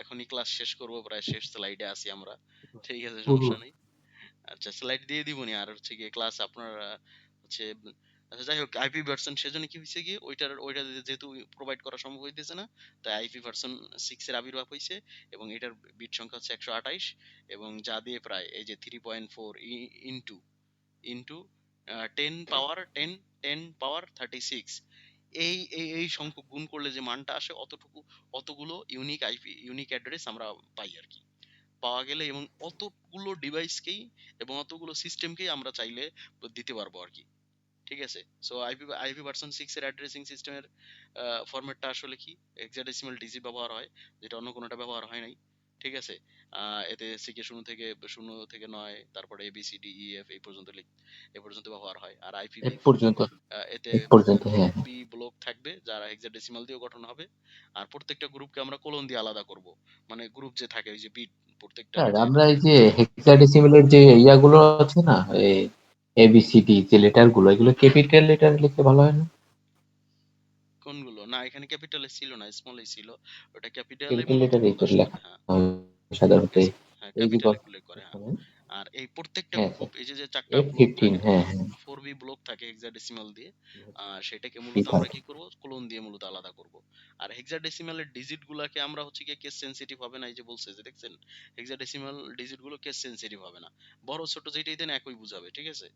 এখনই ক্লাস শেষ করব, প্রায় শেষ স্লাইডে আছি আমরা, ঠিক আছে, সমস্যা নেই। আচ্ছা, স্লাইড দিয়ে দিবনি। আর হচ্ছে গিয়ে ক্লাস আপনার হচ্ছে আচ্ছা, যাই হোক, আইপি ভার্সন সেজন্য কি হয়েছে গিয়ে ওইটা যেহেতু প্রোভাইড করা সম্ভব হইতেছে না, তাই আইপি ভার্সন 6 এর আবির্ভাব হয়েছে। এবং এটার বিট সংখ্যা হচ্ছে 128, এবং যা দিয়ে প্রায় এই যে 3.4 ইনটু ইনটু 10 পাওয়ার 36 এই সংখ্যক গুণ করলে যে মানটা আসে অতগুলো ইউনিক অ্যাড্রেস আমরা পাই আর কি। পাওয়া গেলে এবং অতগুলো ডিভাইসকেই এবং অতগুলো সিস্টেমকেই আমরা চাইলে দিতে পারবো আর কি। ঠিক আছে? সো আইপি ভার্সন 6 এর অ্যাড্রেসিং সিস্টেমের ফরম্যাটটা আসলে কি? হেক্সাডেসিমাল ডিজিট ব্যবহার হয়, যেটা অন্য কোনোটা ব্যবহার হয় নাই। ঠিক আছে? এতে সিকে 0 থেকে 9, তারপরে ABCDEF এই পর্যন্ত ব্যবহার হয়। আর এক IPv4 পর্যন্ত এতে এক পর্যন্ত, হ্যাঁ। 4B ব্লক থাকবে যারা হেক্সাডেসিমাল দিয়েও গঠন হবে। আর প্রত্যেকটা গ্রুপকে আমরা কোলন দিয়ে আলাদা করব। মানে গ্রুপ যে থাকে ওই যে বিট প্রত্যেকটার স্যার যে আমরা এই যে হেক্সাডেসিমেলের যে ইয়াগুলো আছে না, ABCD যে লেটার গুলো, এগুলো ক্যাপিটাল লেটার লিখতে ভালো হয় না? কোনগুলো? না, এখানে ক্যাপিটালে ছিল না, স্মলে ছিল। ওটা ক্যাপিটালে ক্যাপিটাল মূলত লেটার এই প্রকাশ করে করে। লেখা হ্যাঁ, হয় সাধারণত। হ্যাঁ, এই যে ক্যাপিটালে উল্লেখ করে, হ্যাঁ। আর এই প্রত্যেকটা হ্যাঁ গ্রুপ, স্যার, এই যে 4টা ব্লক F15, থাকে, হ্যাঁ হ্যাঁ, 4B ব্লক থাকে হেক্সাডেসিমাল দিয়ে। সেটাকে মূলত আমরা প্রিফার। কি করব? কোলন দিয়ে মূলত আলাদা করব। আর হেক্সাডেসিমালের ডিজিট গুলাকে আমরা হচ্ছে গিয়ে কেস সেনসিটিভ হবে না, এই যে বলছে যে দেখছেন, হেক্সাডেসিমাল ডিজিট গুলো কেস সেনসিটিভ হবে না। বড় ছোট যেটাই দেন একই বুঝাবে, ঠিক আছে?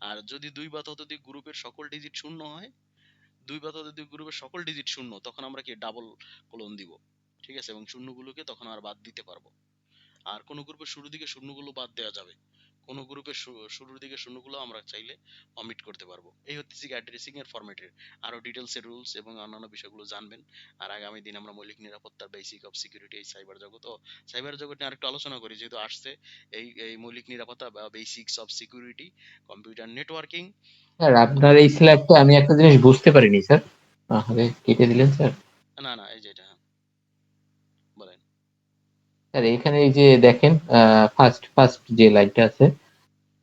আর যদি দুই বা ততোধিক গ্রুপের সকল ডিজিট শূন্য হয়, গ্রুপের সকল ডিজিট শূন্য, তখন আমরা কি ডাবল কোলন দিব। ঠিক আছে? এবং শূন্যগুলোকে তখন আর বাদ দিতে পারবো। আর কোন গ্রুপের শুরুর দিকে শূন্যগুলো বাদ দেওয়া যাবে। কোন গ্রুপের শুরুর দিকে শূন্যগুলো আমরা চাইলে অমিট করতে পারবো। এই হচ্ছে যে অ্যাড্রেসিং এর ফরম্যাটের আরো ডিটেলস এর রুলস এবং অন্যান্য বিষয়গুলো জানবেন। আর আগামী দিন আমরা মৌলিক নিরাপত্তার বেসিক অফ সিকিউরিটি এই সাইবার জগৎ নিয়ে আরেকটু আলোচনা করি, যেহেতু আসছে এই মৌলিক নিরাপত্তা বা basics of security, computer networking. Sir আপনার এই স্ল্যাবটা আমি একটা জিনিস বুঝতে পারিনি স্যার, তাহলে কেটে দিলেন স্যার। না, না, এই যে এটা, হ্যাঁ, বলেন। স্যার এখানে এই যে দেখেন, ফার্স্ট ফার্স্ট যে লাইনটা আছে,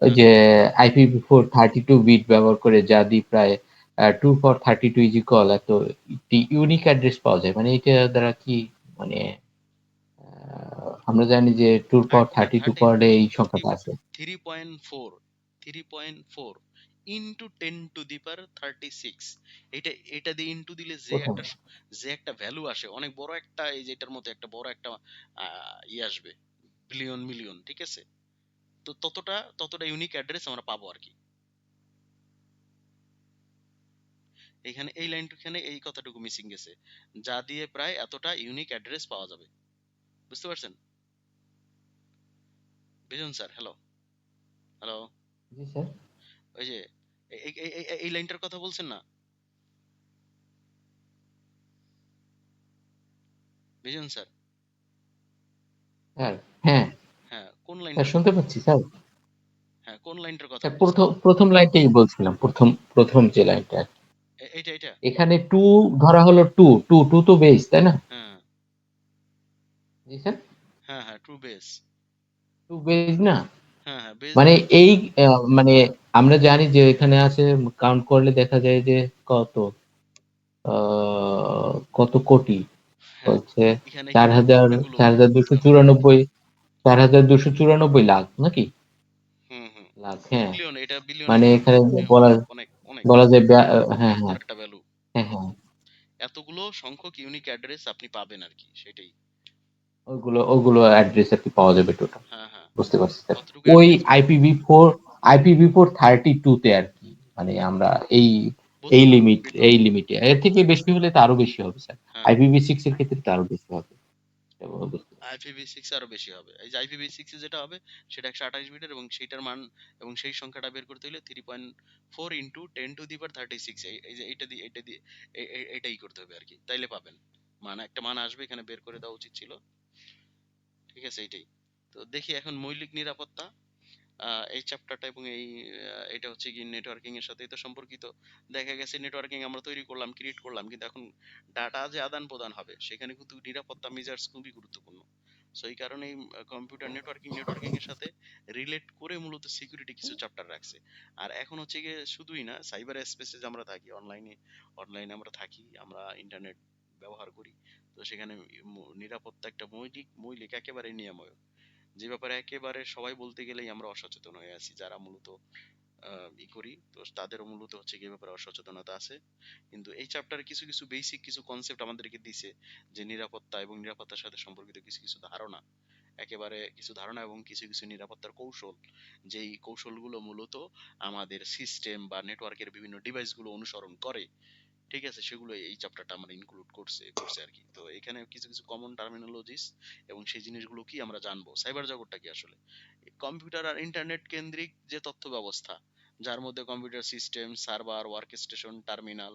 ওই হুম, যে হুম। IPv4 32 বিট ব্যবহার করে যা দি প্রায় 2 for 32 ইজ ইকুয়াল এত ইউনিক অ্যাড্রেস পাওয়া যায়, মানে এটা দ্বারা কি, মানে আমরা জানি যে 2 for 32 করলে এই সংখ্যাটা আছে। 3.4 3.4 ইন্টু 10 টু দি পাওয়ার 36। এটা দিয়ে ইন্টু দিলে প্রথম যে একটা ভ্যালু আসে, অনেক বড় একটা, এই যে এটার মতো একটা বড় একটা আসবে, বিলিয়ন মিলিয়ন, ঠিক আছে? তো ততটা ইউনিক অ্যাড্রেস আমরা পাবো আর কি। এখানে এই লাইনটুখানে এই কথাটুকু মিসিং গেছে, যা দিয়ে প্রায় এতটা ইউনিক অ্যাড্রেস পাওয়া যাবে। বুঝতে পারছেন? বিজন স্যার, হ্যালো, হ্যালো। জি স্যার। ওই যে এই লাইনটার কথা বলছেন না, বিজন স্যার? স্যার হ্যাঁ হ্যাঁ, কোন স্যার, লাইনটার কথা শুনতে পাচ্ছি স্যার। হ্যাঁ, কোন লাইনটার কথা স্যার বলতেছেন? প্রথম লাইনটাই বলছিলাম, প্রথম প্রথম যে লাইনটা। এইটা? এখানে টু ধরা হলো, টু টু টু তো বেস, তাই না? হ্যাঁ, জি স্যার, হ্যাঁ, হ্যাঁ, ট্রু বেস। টু বেস না, হ্যাঁ, হ্যাঁ, বেস মানে বলতে এই মানে আমরা জানি যে এখানে আছে, কাউন্ট করলে দেখা যায় যে কত কত কোটি, হ্যাঁ, হচ্ছে এখানে চার কিন্তু হাজার অনেকগুলো চার হাজার দুশো বিলিয়ন। চুরানব্বই 4,294 লাখ নাকি হুম, হুম। লাখ, হ্যাঁ। বিলিয়ন, এটা বিলিয়নে মানে কাউন্ট এখানে করে, হ্যাঁ, বলা অনেক অনেক অনেক বলা যায় হ্যাঁ হ্যাঁ বড় একটা ভ্যালু। হ্যাঁ হ্যাঁ, এতগুলো সংখ্যক ইউনিক অ্যাড্রেস আপনি পাবেন আর কি, সেটাই। ওগুলো অ্যাড্রেস আর কি পাওয়া যাবে টোটাল। হ্যাঁ, হ্যাঁ, বুঝতে পারছি স্যার। অতটুকু ওই অ্যাড্রেস পাবেন। আইপিভি4 32 তে আর কি, মানে আমরা এই এই 32 লিমিট বিট এই ব্যবহার করব। লিমিটে, এর থেকে বেশি হলে তো আরো বেশি হবে স্যার। হ্যাঁ, IPv6 এর ক্ষেত্রে তো আরো বেশি হবে। বুঝতে পারছি। IPv6 আরো বেশি হবে। এই যে IPv6 এ যেটা হবে সেটা 128 বিটের, এবং সেইটার মান এবং সেই সংখ্যাটা বের করতে হলে 3.4 ইন্টু 10 টু দি পাওয়ার 36, এই যে এটা দিয়ে এটাই করতে হবে আর কি, তাইলে পাবেন। একটা মান আসবে, এখানে বের করে দেওয়া উচিত ছিল। ঠিক আছে, এইটাই। তো দেখি এখন মৌলিক নিরাপত্তা, এই চ্যাপ্টারটা এবং এটা হচ্ছে কি নেটওয়ার্কিং এর সাথেই তো সম্পর্কিত। দেখা গেছে নেটওয়ার্কিং আমরা তৈরি করলাম, ক্রিয়েট করলাম, কিন্তু এখন ডাটা যে আদান প্রদান হবে সেখানে কিন্তু নিরাপত্তা মেজার্স খুবই গুরুত্বপূর্ণ। সো এই কারণেই কম্পিউটার নেটওয়ার্কিং এর সাথে রিলেট করে মূলত সিকিউরিটি কিছু চ্যাপ্টার রাখছে। আর এখন হচ্ছে গিয়ে শুধুই না, সাইবার স্পেসে যে আমরা থাকি, অনলাইনে আমরা থাকি, আমরা ইন্টারনেট ব্যবহার করি। তো সেখানে নিরাপত্তা একটা মৌলিক একেবারে নিরাময়, যে ব্যাপারে একেবারে সবাই বলতে গেলেই আমরা অসচেতন হয়ে আছি, যারা মূলত করি, তো তাদেরও মূলত হচ্ছে কি এ ব্যাপারে অসচেতনতা আছে। কিন্তু এই চ্যাপ্টারে কিছু কিছু বেসিক কিছু কনসেপ্ট আমাদেরকে দিছে, যে নিরাপত্তা এবং নিরাপত্তার সাথে সম্পর্কিত কিছু কিছু ধারণা, একেবারে কিছু ধারণা এবং কিছু কিছু নিরাপত্তার কৌশল, যেই কৌশলগুলো মূলত আমাদের সিস্টেম বা নেটওয়ার্কের বিভিন্ন ডিভাইসগুলো অনুসরণ করে, ঠিক আছে, সেগুলো এই চ্যাপ্টারটা আমরা ইনক্লুড করছে আর কি। তো এখানে কিছু কিছু কমন টার্মিনোলজিস এবং সেই জিনিসগুলো কি আমরা জানবো। সাইবার জগৎটা কি আসলে? কম্পিউটার আর ইন্টারনেট কেন্দ্রিক যে তথ্য ব্যবস্থা, যার মধ্যে computer system, server, workstation, terminal,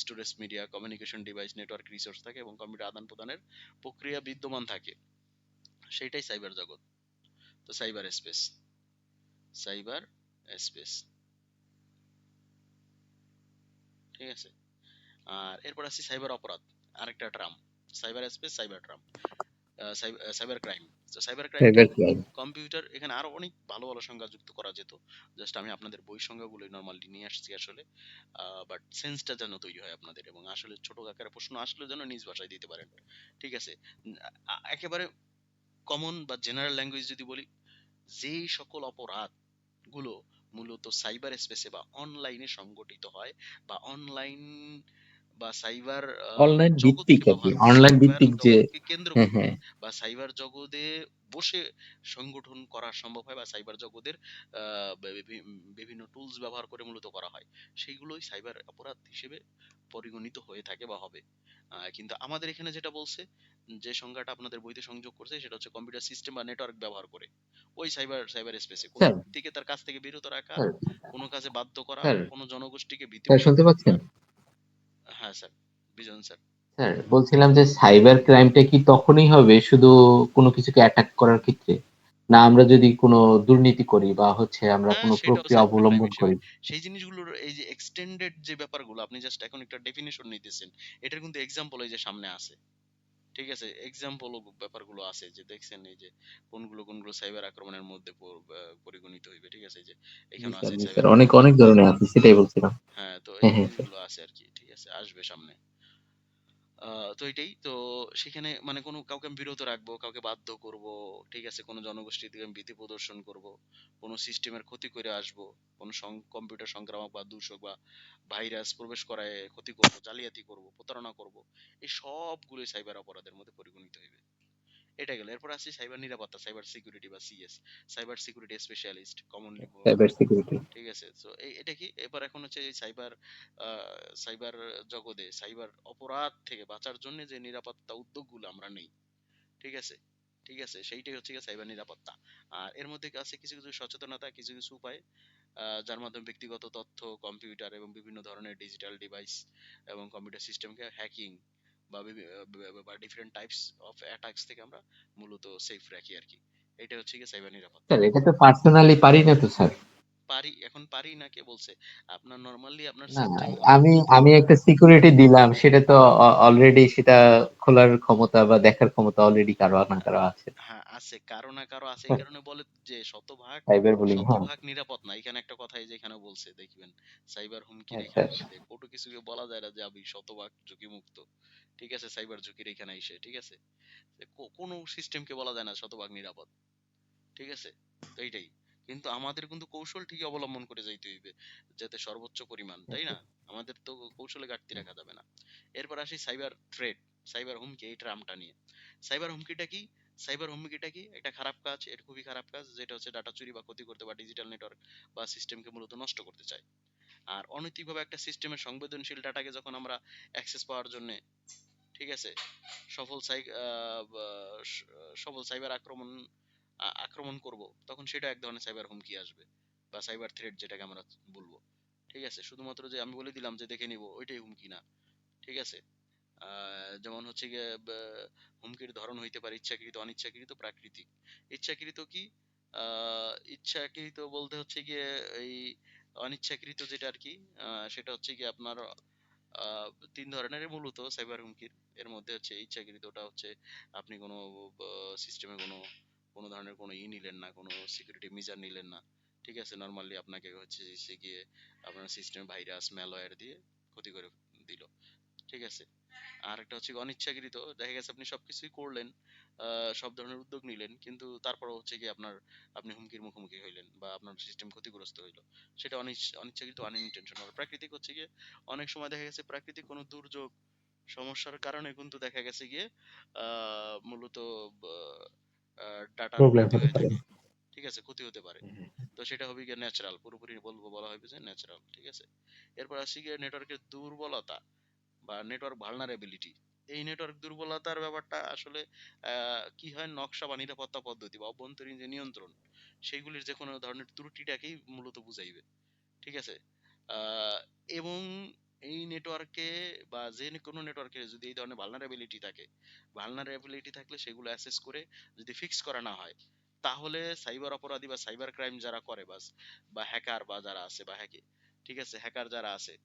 storage media, communication device, network resource থাকে এবং কম্পিউটার আদান প্রদানের প্রক্রিয়া বিদ্যমান থাকে, সেইটাই সাইবার জগৎ। তো সাইবার স্পেস, সাইবার স্পেস, ঠিক আছে। আর এরপর আসি সাইবার অপরাধ, আরেকটা tram, cyber space, cyber tram, cyber crime. তো সাইবার ক্রাইম কি? Cyber crime. কম্পিউটার, এখানে আরো অনেক ভালো ভালো সংজ্ঞা যুক্ত করা যেত, জাস্ট আমি আপনাদের বই সংজ্ঞাগুলোই নর্মালি নিয়ে আসছি আসলে। বাট সেন্সটা যেন তৈরি হয় আপনাদের, এবং আসলে ছোট আকারে প্রশ্ন আসলে যেন নিজ ভাষায় দিতে পারেন, ঠিক আছে। একেবারে কমন বা জেনারেল ল্যাঙ্গুয়েজ যদি বলি, যেই সকল অপরাধ গুলো মূলত সাইবার স্পেসে বা অনলাইনে সংগঠিত হয়, বা অনলাইন বা সাইবার অনলাইন ভিত্তিক জগৎকে আর কি, ব্যবহার করে, অনলাইন সাইবার ভিত্তিক যে। জগৎকে কেন্দ্র হ্যাঁ, করে, হ্যাঁ। বা সাইবার জগতে বসে সংগঠন করা সম্ভব হয়, বা সাইবার জগতের বিভিন্ন টুলস ব্যবহার করে মূলত করা হয়, সেইগুলোই সাইবার অপরাধ হিসেবে পরিগণিত হয়ে থাকে বা হবে। কিন্তু আমাদের এখানে যেটা বলছে, যে সংজ্ঞাটা আপনাদের বইতে সংযোগ করছে, সেটা হচ্ছে কম্পিউটার সিস্টেম বা নেটওয়ার্ক ব্যবহার করে ওই সাইবার সাইবার স্পেসে কোনো স্যার, ব্যক্তিকে তার কাছ থেকে বিরত রাখা, স্যার, কোনো কাজে বাধ্য করা, স্যার, কোনো জনগোষ্ঠীকে স্যার ভীতিগ্রস্ত শুনতে পাচ্ছেন? করা। হ্যাঁ স্যার, বিজন স্যার। স্যার বলছিলাম যে সাইবার ক্রাইমটা কি তখনই হবে শুধু কোনো কিছুকে অ্যাটাক করার ক্ষেত্রে, না আমরা যদি কোনো দুর্নীতি করি বা হচ্ছে আমরা হ্যাঁ, কোনো সেটাও প্রক্রিয়া স্যার একটা অবলম্বন বিষয়। করি? সেই জিনিসগুলোর এই যে এক্সটেন্ডেড যে ব্যাপারগুলো, আপনি জাস্ট এখন একটা ডেফিনিশন নিতেছেন, এটার কিন্তু এক্সাম্পল এই যে সামনে আছে, ঠিক আছে। এক্সাম্পল ব্যাপারগুলো আছে, যে দেখছেন এই যে কোনগুলো কোনগুলো সাইবার আক্রমণের মধ্যে পরিগণিত হইবে, ঠিক আছে। এই যে জি এখানে স্যার, আছে জি স্যার, সাইবার অনেক ক্রাইম, অনেক ধরনের আছে, সেটাই বলছিলাম। হ্যাঁ, তো এই হ্যাঁ, হ্যাঁ স্যার। জিনিসগুলো আছে আর কি, ঠিক আছে, আসবে সামনে। তো এটাই তো, সেখানে মানে কোনো কাউকে আমি বিরত রাখবো, কাউকে বাধ্য করব, ঠিক আছে, কোনো জনগোষ্ঠীর দিকে আমি ভীতি প্রদর্শন করব, কোনো সিস্টেমের ক্ষতি করে আসব, কোনো কম্পিউটার সংক্রামক বা দূষক বা ভাইরাস প্রবেশ করায় ক্ষতি করব, জালিয়াতি করব, প্রতারণা করব, এই সবগুলোই সাইবার অপরাধের মধ্যে পরিগণিত হইবে। এটা গেল। এরপর আসছি সাইবার নিরাপত্তা, সাইবার সিকিউরিটি বা CS, cyber security specialist commonly বলা সাইবার হয়, সিকিউরিটি। ঠিক আছে। তো এটা কি, এবার এখন হচ্ছে এই সাইবার সাইবার জগতে সাইবার অপরাধ থেকে বাঁচার জন্য যে নিরাপত্তা উদ্যোগগুলো আমরা নেই, ঠিক আছে, ঠিক আছে, সেইটাই হচ্ছে গিয়ে সাইবার নিরাপত্তা। আর এর মধ্যে আছে কিছু কিছু সচেতনতা, কিছু কিছু উপায়, যার মাধ্যমে ব্যক্তিগত তথ্য, কম্পিউটার এবং বিভিন্ন ধরনের ডিজিটাল ডিভাইস এবং কম্পিউটার সিস্টেমকে হ্যাকিং বা বা ডিফারেন্ট টাইপস অফ অ্যাটাকস থেকে আমরা মূলত সেফ রাখি আর কি। এটা হচ্ছে গিয়ে সাইবার নিরাপত্তা। স্যার এটা তো পার্সোনালি পারি না তো স্যার। পারি, এখন পারি না কে বলছে? আপনার নরমালি আপনার না, সিস্টেম আমি মূলত, আমি একটা সিকিউরিটি দিলাম, সেটা তো অলরেডি সেটা খোলার ক্ষমতা বা দেখার ক্ষমতা অলরেডি কারো না কারো আছে। হ্যাঁ আছে, কারো না কারো আছে, এই কারণে বলে যে শতভাগ সাইবার বুলিং, হ্যাঁ। শতভাগ নিরাপদ না। এখানে একটা কথাই যে এখানে বলছে দেখবেন, সাইবার হুমকির হ্যাঁ এখানে স্যার। কটু কিছুকে বলা যায় না যে আমি শতভাগ ঝুঁকি মুক্ত, ঠিক আছে, সাইবার ঝুঁকির এখানে এসে, ঠিক আছে। যে কোনো সিস্টেমকে বলা যায় না শতভাগ নিরাপদ, ঠিক আছে। তো এইটাই, কিন্তু আমাদের কিন্তু কৌশল ঠিকই অবলম্বন করে যাইতে হইবে, যাতে সর্বোচ্চ পরিমাণ, তাই না? আমাদের তো কৌশলে ঘাটতি রাখা যাবে না। এরপর আসি সাইবার থ্রেট, সাইবার হুমকি, এই টার্মটা নিয়ে। সাইবার হুমকিটা কি? সাইবার হুমকিটা কি? একটা খারাপ কাজ, এটা খুবই খারাপ কাজ, যেটা হচ্ছে ডাটা চুরি বা ক্ষতি করতে বা ডিজিটাল নেটওয়ার্ক বা সিস্টেমকে মূলত নষ্ট করতে চায়। আর অনৈতিকভাবে একটা সিস্টেমের সংবেদনশীল ডাটাকে যখন আমরা অ্যাক্সেস পাওয়ার জন্য, ঠিক আছে, সফল সাই সফল সাইবার আক্রমণ আক্রমণ করব, তখন সেটা এক ধরনের সাইবার হুমকি আসবে, বা সাইবার থ্রেট যেটাকে আমরা বলবো, ঠিক আছে। শুধুমাত্র যে আমি বলে দিলাম যে দেখে নিব, ওইটাই হুমকি না, ঠিক আছে। যেমন হচ্ছে গিয়ে হুমকির ধরন হইতে পারে ইচ্ছাকৃত, অনিচ্ছাকৃত, প্রাকৃতিক। ইচ্ছাকৃত কি? ইচ্ছাকৃত বলতে হচ্ছে গিয়ে এই অনিচ্ছাকৃত যেটা আর কি, সেটা হচ্ছে গিয়ে আপনার আহ, তিন ধরনের মূলত সাইবার হুমকির। এর মধ্যে হচ্ছে ইচ্ছাকৃতটা হচ্ছে আপনি কোনো সিস্টেমে কোনো কোনো ধরনের কোনো নিলেন না, কোনো সিকিউরিটি মেজার নিলেন না, ঠিক আছে, নর্মালি আপনাকে হচ্ছে সে গিয়ে আপনার সিস্টেম ভাইরাস ম্যালওয়্যার দিয়ে ক্ষতি করে দিল, ঠিক আছে। আর একটা হচ্ছে অনিচ্ছাকৃত, দেখা গেছে আপনি সবকিছুই করলেন, সব ধরনের উদ্যোগ নিলেন, কিন্তু তারপর হচ্ছে কি আপনি হুমকির মুখোমুখি হইলেন বা আপনার সিস্টেম ক্ষতিগ্রস্ত হইলো, সেটা অনিচ্ছাকৃত, আনইনটেনশনাল। প্রাকৃতিক হচ্ছে গিয়ে অনেক সময় দেখা গেছে প্রাকৃতিক কোনো দুর্যোগ সমস্যার কারণে কিন্তু দেখা গেছে গিয়ে মূলত ডাটার প্রবলেম ক্ষতি হতে হয়ে পারে। থাকে, ঠিক আছে, ক্ষতি হতে পারে। তো সেটা হবে গিয়ে ন্যাচারাল, পুরোপুরি বলবো, বলা হবে যে ন্যাচারাল, ঠিক আছে। এরপর আসি গিয়ে নেটওয়ার্কের দুর্বলতা বা নেটওয়ার্ক ভালনারেবিলিটি। এই নেটওয়ার্ক দুর্বলতার ব্যাপারটা আসলে কি হয়, নকশা বা নিরাপত্তা পদ্ধতি বা অভ্যন্তরীণ যে নিয়ন্ত্রণ, সেগুলির যে কোনো ধরনের ত্রুটিটাকেই মূলত বুঝাইবে, ঠিক আছে। আহ, এবং এই নেটওয়ার্কে বা যে কোনো নেটওয়ার্কে যদি এই ধরনের ভালনারেবিলিটি থাকে, ভালনারেবিলিটি থাকলে সেগুলো অ্যাসেস করে যদি ফিক্স করা না হয়, তাহলে সাইবার অপরাধী বা সাইবার ক্রাইম যারা করে বা হ্যাকার বা যারা আছে বা হ্যাকে, ঠিক আছে, হ্যাকার যারা আছে,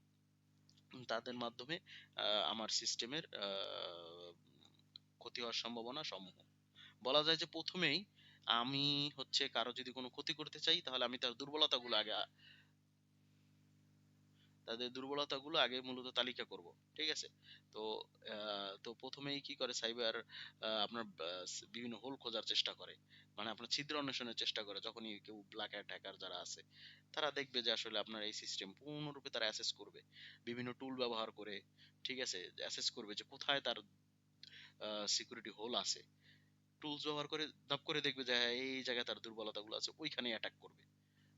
তাদের মাধ্যমে আমার সিস্টেমের ক্ষতি হওয়ার সম্ভাবনা সমূহ। বলা যায় যে প্রথমেই আমি হচ্ছে কারো যদি কোনো ক্ষতি করতে চাই, তাহলে আমি তার দুর্বলতাগুলো আগে, তাদের দুর্বলতাগুলো আগে মূলত তালিকা করব, ঠিক আছে। তো তো প্রথমেই কি করে সাইবার, আপনার বিভিন্ন হোল খোঁজার চেষ্টা করে, মানে আপনার ছিদ্র অন্বেষণের চেষ্টা করে। যখনই কেউ ব্ল্যাক হ্যাট হ্যাকার যারা আছে, তারা দেখবে যে আসলে আপনার এই সিস্টেম পূর্ণরূপে তারা অ্যাসেস করবে, বিভিন্ন টুল ব্যবহার করে, ঠিক আছে, অ্যাসেস করবে যে কোথায় তার সিকিউরিটি হোল আছে। টুলস ব্যবহার করে ধাপ করে দেখবে যে হ্যাঁ, এই জায়গায় তার দুর্বলতাগুলো আছে, ওইখানে অ্যাটাক করবে,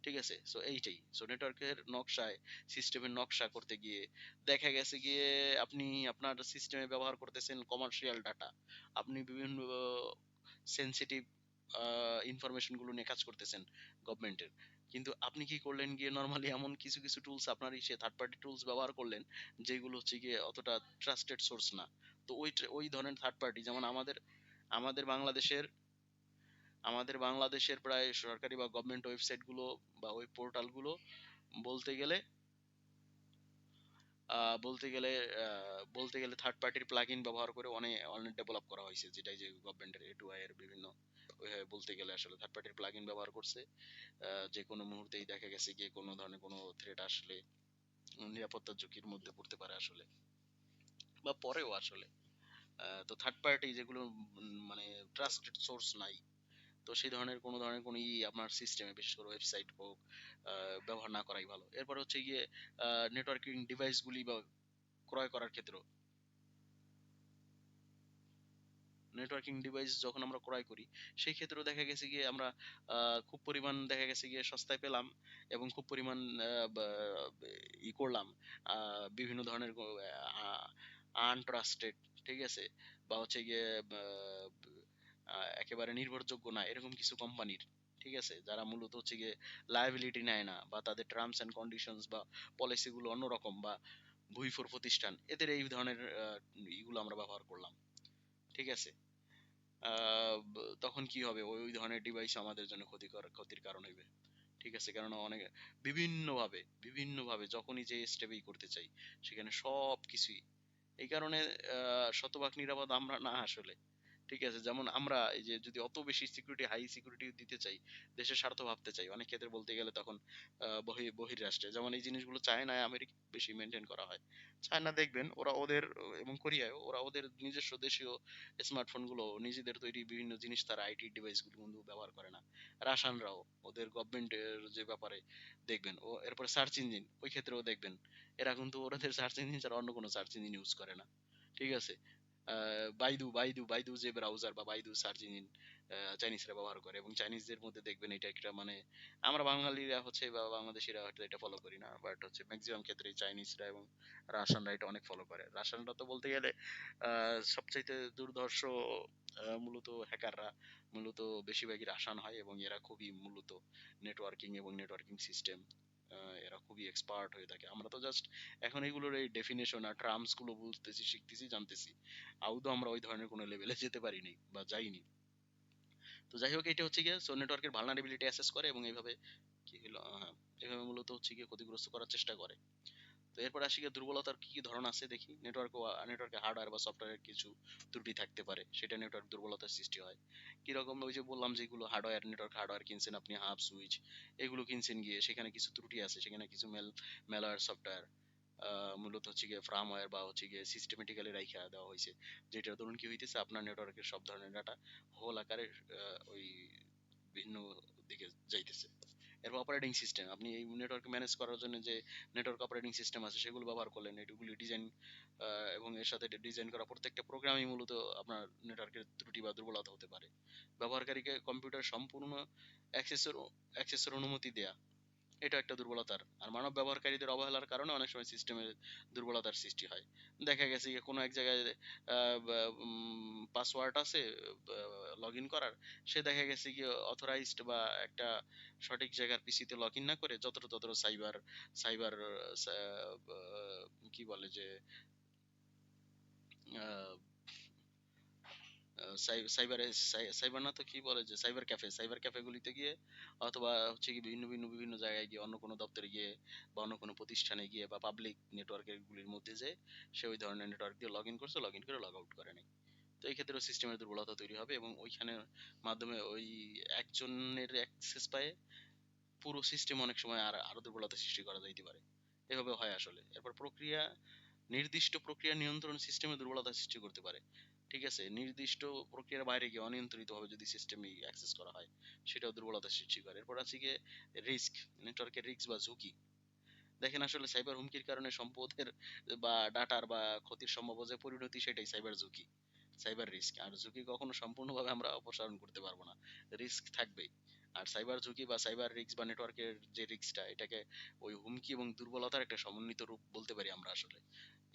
ঠিক আছে। সো এইটাই, সো নেটওয়ার্কের নকশায়, সিস্টেমের নকশা করতে গিয়ে দেখা গেছে গিয়ে আপনি আপনার সিস্টেমে ব্যবহার করতেছেন কমার্শিয়াল ডাটা, আপনি বিভিন্ন সেনসিটিভ ইনফরমেশন গুলো নিয়ে কাজ করতেছেন গভর্নমেন্টের, কিন্তু আপনি কি করলেন গিয়ে নর্মালি এমন কিছু কিছু টুলস আপনার সে থার্ড পার্টি টুলস ব্যবহার করলেন, যেগুলো হচ্ছে গিয়ে অতটা ট্রাস্টেড সোর্স না। তো ওই ধরনের থার্ড পার্টি, যেমন আমাদের আমাদের বাংলাদেশের প্রায় সরকারি বা গভর্নমেন্ট ওয়েবসাইট গুলো বা ওই পোর্টাল গুলো বলতে গেলে থার্ড পার্টির প্লাগইন ব্যবহার করে অনেক অনেক ডেভেলপ করা হয়েছে, যেটা যে গভর্নমেন্টের A2I এর বিভিন্ন, ওইভাবে বলতে গেলে আসলে থার্ড পার্টির প্লাগইন ব্যবহার করছে। যে কোনো মুহূর্তেই দেখা গেছে গিয়ে কোনো ধরনের কোনো থ্রেট আসলে নিরাপত্তার ঝুঁকির মধ্যে পড়তে পারে আসলে, বা পরেও আসলে। তো থার্ড পার্টি যেগুলো মানে ট্রাস্টেড সোর্স নাই, তো সেই ধরনের কোনো আপনার সিস্টেমে, বিশেষ করে ওয়েবসাইট হোক, ব্যবহার না করাই ভালো। এরপর হচ্ছে গিয়ে নেটওয়ার্কিং ডিভাইসগুলি বা ক্রয় করার ক্ষেত্রে, নেটওয়ার্কিং ডিভাইস যখন আমরা ক্রয় করি, সেই ক্ষেত্রেও দেখা গেছে গিয়ে আমরা খুব পরিমাণ দেখা গেছে গিয়ে সস্তায় পেলাম, এবং খুব পরিমাণ করলাম, বিভিন্ন ধরনের আনট্রাস্টেড, ঠিক আছে, বা হচ্ছে গিয়ে একেবারে নির্ভরযোগ্য না এরকম কিছু কোম্পানির, ঠিক আছে, যারা মূলত হচ্ছে গিয়ে লায়াবিলিটি নেয় না, বা তাদের টার্মস এন্ড কন্ডিশনস বা পলিসিগুলো অন্যরকম, বা ভুইফোর প্রতিষ্ঠান, এদের এই ধরনের ইগুলো আমরা ব্যবহার করলাম, ঠিক আছে। তখন কি হবে, ওই ওই ধরনের ডিভাইস আমাদের জন্য ক্ষতির কারণ হইবে, ঠিক আছে। কেননা অনেক বিভিন্নভাবে যখনই যে স্টেপেই করতে চাই, সেখানে সব কিছুই, এই কারণে শতভাগ নিরাপদ আমরা না আসলে, ঠিক আছে। যেমন আমরা এই যে যদি অত বেশি সিকিউরিটি, হাই সিকিউরিটি দিতে চাই, দেশের স্বার্থ ভাবতে চাই, অনেক ক্ষেত্রে বলতে গেলে তখন বহির্রাষ্ট্রে, যেমন এই জিনিসগুলো চায়নায় আমেরিকা বেশি মেনটেন করা হয়। চায়না দেখবেন ওরা ওদের, এবং কোরিয়ায় ওরা ওদের নিজস্ব দেশীয় স্মার্টফোন গুলো, নিজেদের তৈরি বিভিন্ন জিনিস, তারা আইটি ডিভাইস গুলো কিন্তু ব্যবহার করে না। রাশিয়ানরাও ওদের গভর্নমেন্টের যে ব্যাপারে দেখবেন, ও এরপরে সার্চ ইঞ্জিন, ওই ক্ষেত্রেও দেখবেন এরা কিন্তু ওদের সার্চ ইঞ্জিন ছাড়া অন্য কোনো সার্চ ইঞ্জিন ইউজ করে না, ঠিক আছে। বাইদু যে ব্রাউজার বা বাইদু সার্চ ইঞ্জিন চাইনিজরা ব্যবহার করে, এবং চাইনিজদের মধ্যে দেখবেন এটা একটা মানে, আমরা বাঙালিরা হচ্ছে বা বাংলাদেশিরা হয়তো এটা ফলো করি না, বাট হচ্ছে ম্যাক্সিমাম ক্ষেত্রে চাইনিজরা এবং রাশিয়ানরা এটা অনেক ফলো করে। রাশিয়ানরা তো বলতে গেলে সবচাইতে দুর্ধর্ষ, মূলত হ্যাকাররা মূলত বেশিরভাগই রাশিয়ান হয়, এবং এরা খুবই মূলত নেটওয়ার্কিং এবং নেটওয়ার্কিং সিস্টেম, এরা খুবই এক্সপার্ট হয়ে থাকে। আমরা তো জাস্ট এখন এগুলোর এই ডেফিনেশন আর টার্মস গুলো বুঝতেছি, শিখতেছি, জানতেছি, আদৌ আমরা ওই ধরনের কোনো লেভেলে যেতে পারিনি বা যাইনি। তো যাই হোক, এটা হচ্ছে গিয়ে সো নেটওয়ার্কের ভালনারেবিলিটি অ্যাসেস করে, এবং এইভাবে কি হলো, হ্যাঁ, এভাবে মূলত হচ্ছে গিয়ে ক্ষতিগ্রস্ত করার চেষ্টা করে। তো এরপর আসি গিয়ে দুর্বলতার কি কি ধরন আছে দেখি। নেটওয়ার্কে হার্ডওয়্যার বা সফটওয়্যারের কিছু ত্রুটি থাকতে পারে, সেটা নেটওয়ার্ক দুর্বলতার সৃষ্টি হয়। কিরকম, ওই যে বললাম যেগুলো হার্ডওয়্যার, নেটওয়ার্ক হার্ডওয়্যার কিনছেন আপনি, হাব সুইচ, এগুলো কিনছেন গিয়ে, সেখানে কিছু ত্রুটি আছে, সেখানে কিছু ম্যালওয়্যার সফটওয়্যার মূলত হচ্ছে গিয়ে ফার্মওয়্যার বা হচ্ছে গিয়ে সিস্টেমেটিক্যালি রাইখা দেওয়া হয়েছে, যেটা ধরুন কি হইতেছে, আপনার নেটওয়ার্কের সব ধরনের ডাটা হোল আকারে ওই ভিন্ন দিকে যাইতেছে। এরপর অপারেটিং সিস্টেম, আপনি এই নেটওয়ার্ক ম্যানেজ করার জন্য যে নেটওয়ার্ক অপারেটিং সিস্টেম আছে সেগুলো ব্যবহার করলেন, এগুলি ডিজাইন এবং এর সাথে ডিজাইন করা প্রত্যেকটা প্রোগ্রামই মূলত আপনার নেটওয়ার্কের ত্রুটি বা দুর্বলতা হতে পারে। ব্যবহারকারীকে কম্পিউটার সম্পূর্ণ অ্যাক্সেসের অ্যাক্সেসের অনুমতি দেয়া, এটা একটা দুর্বলতার। আর মানব ব্যবহারকারীদের অবহেলার কারণে অনেক সময় সিস্টেমের দুর্বলতার সৃষ্টি হয়। দেখা গেছে যে কোনো এক জায়গায় পাসওয়ার্ড আছে লগ ইন করার, সে দেখা গেছে কি অথরাইজড বা একটা সঠিক জায়গার পিসিতে লগ ইন না করে যত্র তত্র সাইবার সাইবার কি বলে যে আহ, সাইবারে সাইবার না তো কি বলে যে সাইবার ক্যাফে গুলিতে গিয়ে অথবা হচ্ছে কি বিভিন্ন জায়গায় গিয়ে অন্য কোনো দপ্তরে গিয়ে বা অন্য কোনো প্রতিষ্ঠানে গিয়ে বা পাবলিক নেটওয়ার্কের গুলির মধ্যে যে সে ওই ধরনের নেটওয়ার্ক দিয়ে লগ ইন করছে, লগ ইন করে লগ আউট করে নাই। তো এই ক্ষেত্রে সিস্টেমের দুর্বলতা তৈরি হবে এবং ওইখানের মাধ্যমে ওই একজনের অ্যাক্সেস পায় পুরো সিস্টেম অনেক সময় আর আরো দুর্বলতা সৃষ্টি করা যাইতে পারে। এভাবে হয় আসলে। এরপর নির্দিষ্ট প্রক্রিয়া নিয়ন্ত্রণ সিস্টেমে দুর্বলতা সৃষ্টি করতে পারে। ঠিক আছে, নির্দিষ্ট প্রক্রিয়ার বাইরে গিয়ে অনিয়ন্ত্রিতভাবে যদি সিস্টেমে অ্যাক্সেস করা হয়, সেটাও দুর্বলতা সৃষ্টি করে। এরপর আছে গিয়ে রিস্ক, নেটওয়ার্কের রিস্ক বা ঝুঁকি। দেখেন আসলে সাইবার হুমকির কারণে সম্পদের বা ডাটার বা ক্ষতির সম্ভাব্য যে পরিণতি, সেটাই সাইবার ঝুঁকি, সাইবার রিস্ক। আর ঝুঁকি কখনো সম্পূর্ণভাবে আমরা অপসারণ করতে পারবো না, রিস্ক থাকবেই। আর সাইবার ঝুঁকি বা সাইবার রিস্ক বা নেটওয়ার্কের যে রিস্কটা, এটাকে ওই হুমকি এবং দুর্বলতার একটা সমন্বিত রূপ বলতে পারি আমরা আসলে।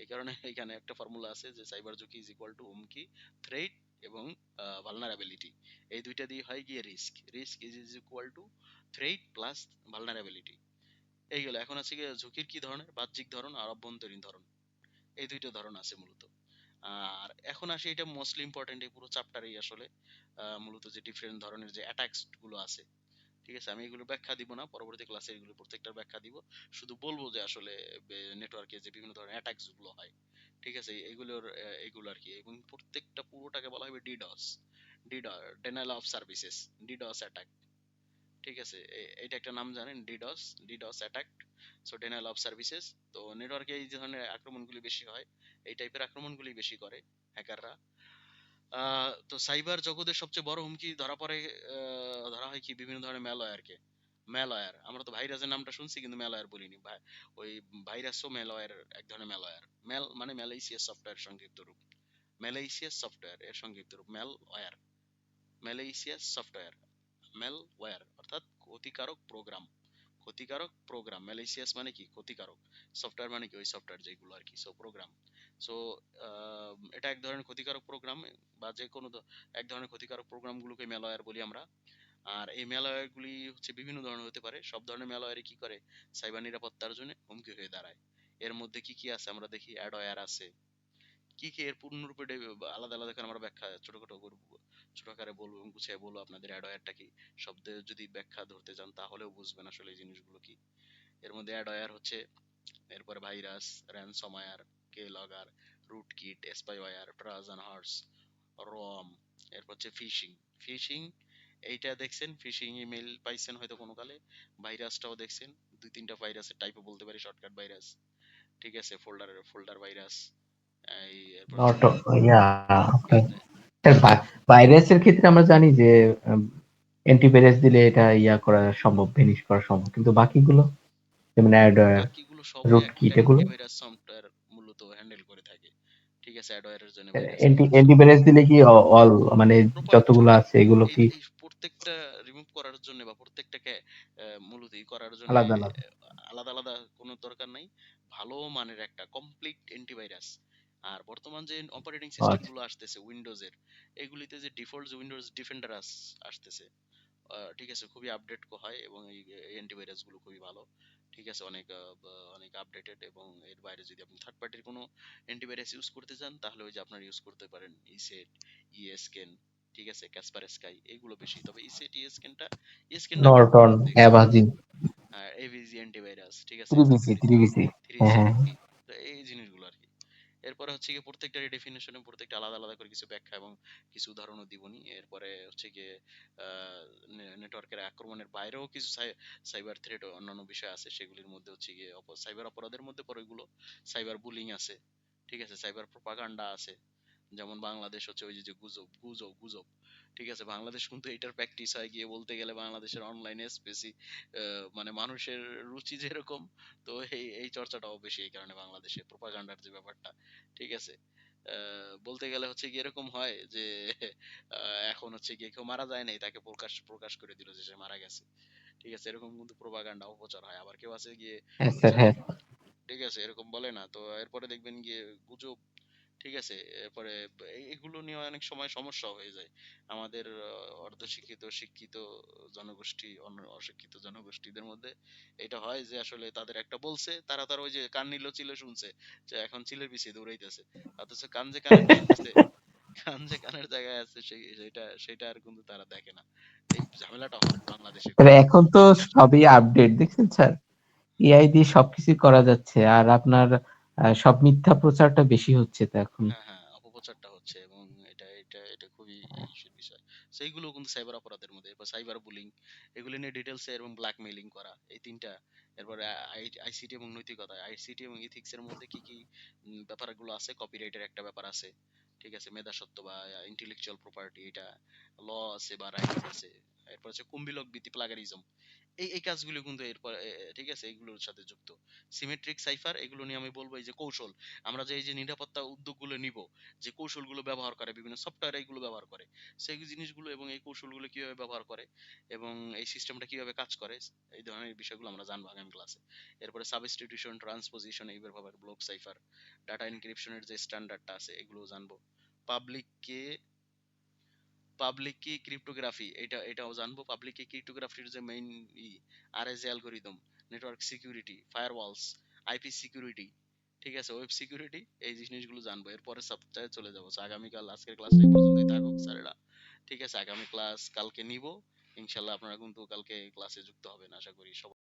এই কারণে এখানে একটা ফর্মুলা আছে যে সাইবার ঝুঁকি ইজ ইকুয়াল টু হুমকি, থ্রেট এবং ভালনারাবিলিটি। এই দুইটা দিয়ে হয় গিয়ে risk. Risk is equal to threat plus vulnerability. এইগুলো এখন আছে গিয়ে ঝুঁকির কি ধরনের, বাহ্যিক ধরন আর অভ্যন্তরীণ ধরন, এই দুইটা ধরন আছে মূলত। আর এখন আসি, এটা মোস্টলি ইম্পর্টেন্ট এই পুরো চ্যাপ্টারেই আসলে, মূলত যে ডিফারেন্ট ধরনের যে অ্যাটাকস গুলো আছে। ঠিক আছে, আমি এগুলো ব্যাখ্যা দিব না, পরবর্তী ক্লাসে এগুলো প্রত্যেকটার ব্যাখ্যা দিব। শুধু বলবো যে আসলে নেটওয়ার্কে যে বিভিন্ন ধরনের অ্যাটাকস গুলো হয়, ঠিক আছে, এগুলো আর কি। এবং প্রত্যেকটা পুরোটাকে বলা হবে DDoS, denial of services, DDoS attack. ঠিক আছে, এটা একটা নাম জানেন, DDoS attack, so denial of services. তো নেটওয়ার্কে এই ধরনের আক্রমণগুলি বেশি হয়, এই টাইপের আক্রমণগুলি বেশি করে হ্যাকাররা। তো সাইবার জগতের সবচেয়ে বড় হুমকি ধরা হয় কি বিভিন্ন ধরনের ম্যালওয়্যারকে। ম্যালওয়্যার, আমরা তো ভাইরাসের নামটা শুনছি কিন্তু ম্যালওয়্যার বলিনি। ওই ভাইরাসও ম্যালওয়্যার এক ধরনের ম্যালওয়্যার। মানে ম্যালেইসিয়াস সফটওয়্যার সংক্ষিপ্ত রূপ, ম্যালেইসিয়াস সফটওয়্যার এর সংক্ষিপ্ত রূপ ম্যালওয়্যার। ম্যালেইসিয়াস সফটওয়্যার, ম্যালওয়্যার অর্থাৎ ক্ষতিকারক প্রোগ্রাম। ক্ষতিকারক প্রোগ্রাম, ম্যালিসিয়াস মানে কি ক্ষতিকারক, সফটওয়্যার মানে কি ওই সফটওয়্যার যেগুলো আর কি, সো প্রোগ্রাম। সো এটা এক ধরনের ক্ষতিকারক প্রোগ্রাম বা যে কোনো এক ধরনের ক্ষতিকারক প্রোগ্রামগুলোকে ম্যালওয়্যার বলি আমরা। আর এই ম্যালওয়্যার গুলি হচ্ছে বিভিন্ন ধরনের হতে পারে। সব ধরনের ম্যালওয়্যারই কি করে, সাইবার নিরাপত্তার জন্য হুমকি হয়ে দাঁড়ায়। এর মধ্যে কি কি আছে আমরা দেখি, অ্যাডওয়্যার আছে। কি কি এর পূর্ণরূপে আলাদা আলাদা করে আমরা ব্যাখ্যা ছোটখাটো করব, ছোট আকারে বলবো এবং গুছিয়ে বলবো আপনাদের অ্যাডওয়্যারটা কি। শব্দে যদি ব্যাখ্যা ধরতে যান তাহলেও বুঝবেন আসলে এই জিনিসগুলো কি। এর মধ্যে অ্যাডওয়্যার হচ্ছে, এরপরে ভাইরাস, র্যানসমওয়্যার, কে লগর, রুটকিট, স্পাইওয়্যার, ট্রাজান হর্স, রম। এরপর হচ্ছে ফিশিং। ফিশিং এইটা দেখছেন, ফিশিং ইমেল পাইছেন হয়তো কোনো কালে। ভাইরাসটাও দেখছেন, দুই তিনটা ভাইরাসের টাইপও বলতে পারি, শর্টকাট ভাইরাস। ঠিক আছে, ফোল্ডার ভাইরাস। এরপর হচ্ছে নট ইয়া আপনার গিয়ে ভাইরাসের ক্ষেত্রে আমরা জানি যে অ্যান্টিভাইরাস দিলে এটা ইয়া করা সম্ভব, ফিনিশ করা সম্ভব, কিন্তু বাকিগুলো যেমন অ্যাডওয়্যার, বাকিগুলো সবই রুটকিট এগুলো অ্যান্টিভাইরাস সফটওয়্যার মূলত হ্যান্ডেল করে থাকে। ঠিক আছে, অ্যাডওয়্যারের জন্য ভাইরাস আছে। সো অ্যান্টিভাইরাস দিলে কি অল মানে প্রপার যতগুলো আছে এগুলো এই কি এই প্রত্যেকটা রিমুভ করার জন্য বা প্রত্যেকটাকে মূলত করার জন্য আলাদা আলাদা? আলাদা আলাদা কোনো দরকার নাই। ভালো মানের একটা কমপ্লিট অ্যান্টিভাইরাস। আর বর্তমান যে অপারেটিং সিস্টেম আচ্ছা গুলো আসতেছে উইন্ডোজের, এগুলিতে যে ডিফল্ট যে উইন্ডোজ ডিফেন্ডার আসতেছে, ঠিক আছে, খুবই আপডেট হয় এবং এই অ্যান্টিভাইরাস গুলো খুবই ভালো। ঠিক আছে, অনেক আপডেটেড। এবং এর বাইরে যদি আপনি থার্ড পার্টির কোনো অ্যান্টিভাইরাস ইউজ করতে চান তাহলে ওই যে আপনার ইউজ করতে পারেন ইসেট, ইএসকেন, ঠিক আছে, ক্যাসপার স্কাই, এগুলো বেশি। তবে ইসেট ইএসকেনটা আমি খুব নর্টন, কম দেখছি। অ্যাভাজি, আর এভিজি অ্যান্টিভাইরাস, ঠিক আছে, 3BC 3BC। থ্রি হ্যাঁ হ্যাঁ। সিএমপি। তো এই জিনিসগুলো আর কি। এরপরে হচ্ছে গিয়ে প্রত্যেকটার ডেফিনেশনে প্রত্যেকটা আলাদা আলাদা করে কিছু ব্যাখ্যা এবং কিছু উদাহরণও দিবনি। এরপরে হচ্ছে গিয়ে নেটওয়ার্কের আক্রমণের বাইরেও কিছু সাইবার থ্রেট ও অন্যান্য বিষয় আছে, সেগুলির মধ্যে হচ্ছে গিয়ে সাইবার অপরাধের মধ্যে পরে এগুলো সাইবার বুলিং আছে। ঠিক আছে, সাইবার প্রপাগান্ডা আছে। যেমন বাংলাদেশ হচ্ছে ওই যে গুজব গুজব গুজব, ঠিক আছে, বাংলাদেশ কিন্তু এটার প্র্যাকটিস হয় গিয়ে বলতে গেলে বাংলাদেশের অনলাইনে স্পেসি মানে মানুষের রুচি যেরকম, তো এই চর্চাটাও বেশি এই কারণে বাংলাদেশে প্রোপাগান্ডার যে ব্যাপারটা, ঠিক আছে। বলতে গেলে হচ্ছে কি এরকম হয় যে এখন হচ্ছে গিয়ে কেউ মারা যায় নাই, তাকে প্রকাশ প্রকাশ করে দিল যে সে মারা গেছে, ঠিক আছে, এরকম কিন্তু প্রোপাগান্ডা অপপ্রচার হয়। আবার কেউ আছে গিয়ে হ্যাঁ স্যার, হচ্ছে, হ্যাঁ। ঠিক আছে, এরকম বলে না তো, এরপরে দেখবেন গিয়ে গুজব, ঠিক আছে। এরপরে এগুলো নিয়ে অনেক সময় সমস্যা হয়ে যায় আমাদের অর্ধশিক্ষিত শিক্ষিত জনগোষ্ঠী অশিক্ষিত জনগোষ্ঠীদের মধ্যে। এটা হয় যে আসলে তাদের একটা বলছে, তারা তার ওই যে কান নিল চিলে শুনছে, যে এখন চিলের পিছিয়ে দৌড়াইতেছে, অথচ কান যে কানের জায়গায় আছে, কান যে কানের জায়গায় আছে সেই সেটা সেটা আর কিন্তু তারা দেখে না। এই ঝামেলাটা হয় বাংলাদেশে তবে খুব। এখন তো সবই আপডেট, দেখছেন স্যার, এআই দিয়ে সবকিছু করা যাচ্ছে। আর আপনার সব মিথ্যা প্রচারটা বেশি হচ্ছে তো এখন। হ্যাঁ, হ্যাঁ, অপপ্রচারটা হচ্ছে এবং এটা খুবই ইস্যুর বিষয়। সো এইগুলো কিন্তু সাইবার অপরাধের মধ্যে। এরপর সাইবার বুলিং, এগুলো নিয়ে ডিটেইলসে এবং ব্ল্যাকমেইলিং করা। এই ৩ টা। এরপরে আইসিটি এবং নৈতিকতা। আইসিটি এবং এথিক্স এর মধ্যে কি ব্যাপারগুলো আছে? কপিরাইটের একটা ব্যাপার আছে। ঠিক আছে? মেধাস্বত্ব বা ইন্টেলেকচুয়াল প্রপার্টি, এটা ল আছে বা রাইটস আছে। এরপর হচ্ছে কুম্ভীলক ভিত্তি প্লাগারিজম। এই কাজগুলো কিন্তু এরপর ঠিক আছে, এগুলোর সাথে যুক্ত। সিমেট্রিক সাইফার, এগুলো নিয়ে আমি বলবো এই যে কৌশল, আমরা যে এই যে নিরাপত্তা উদ্যোগগুলো নিব, যে কৌশলগুলো ব্যবহার করে বিভিন্ন সফটওয়্যার, এইগুলো ব্যবহার করে, সেই জিনিসগুলো এবং এই কৌশলগুলো কিভাবে ব্যবহার করে এবং এই সিস্টেমটা কিভাবে কাজ করে, এই ধরনের বিষয়গুলো আমরা জানবো আগামী ক্লাসে। এরপরে সাবস্টিটিউশন, ট্রান্সপোজিশন, এই ব্যবহার, ব্লক সাইফার, ডাটা এনক্রিপশনের যে স্ট্যান্ডার্ডটা আছে এগুলো জানবো। পাবলিককে পাবলিক কি ক্রিপ্টোগ্রাফি, এটাও জানবো। পাবলিক কি ক্রিপ্টোগ্রাফির যে main RSA algorithm, network security, firewalls, IP security, ঠিক আছে, ওয়েব সিকিউরিটি, এই জিনিসগুলো জানবো। এরপরে সপ্তাহে চলে যাবো। So, আগামীকাল আজকের ক্লাসটা এই পর্যন্তই থাকুক স্যারেরা, ঠিক আছে। আগামী ক্লাস কালকে নিব ইনশাল্লাহ। আপনারা কিন্তু কালকে ক্লাসে যুক্ত হবেন আশা করি সবাই।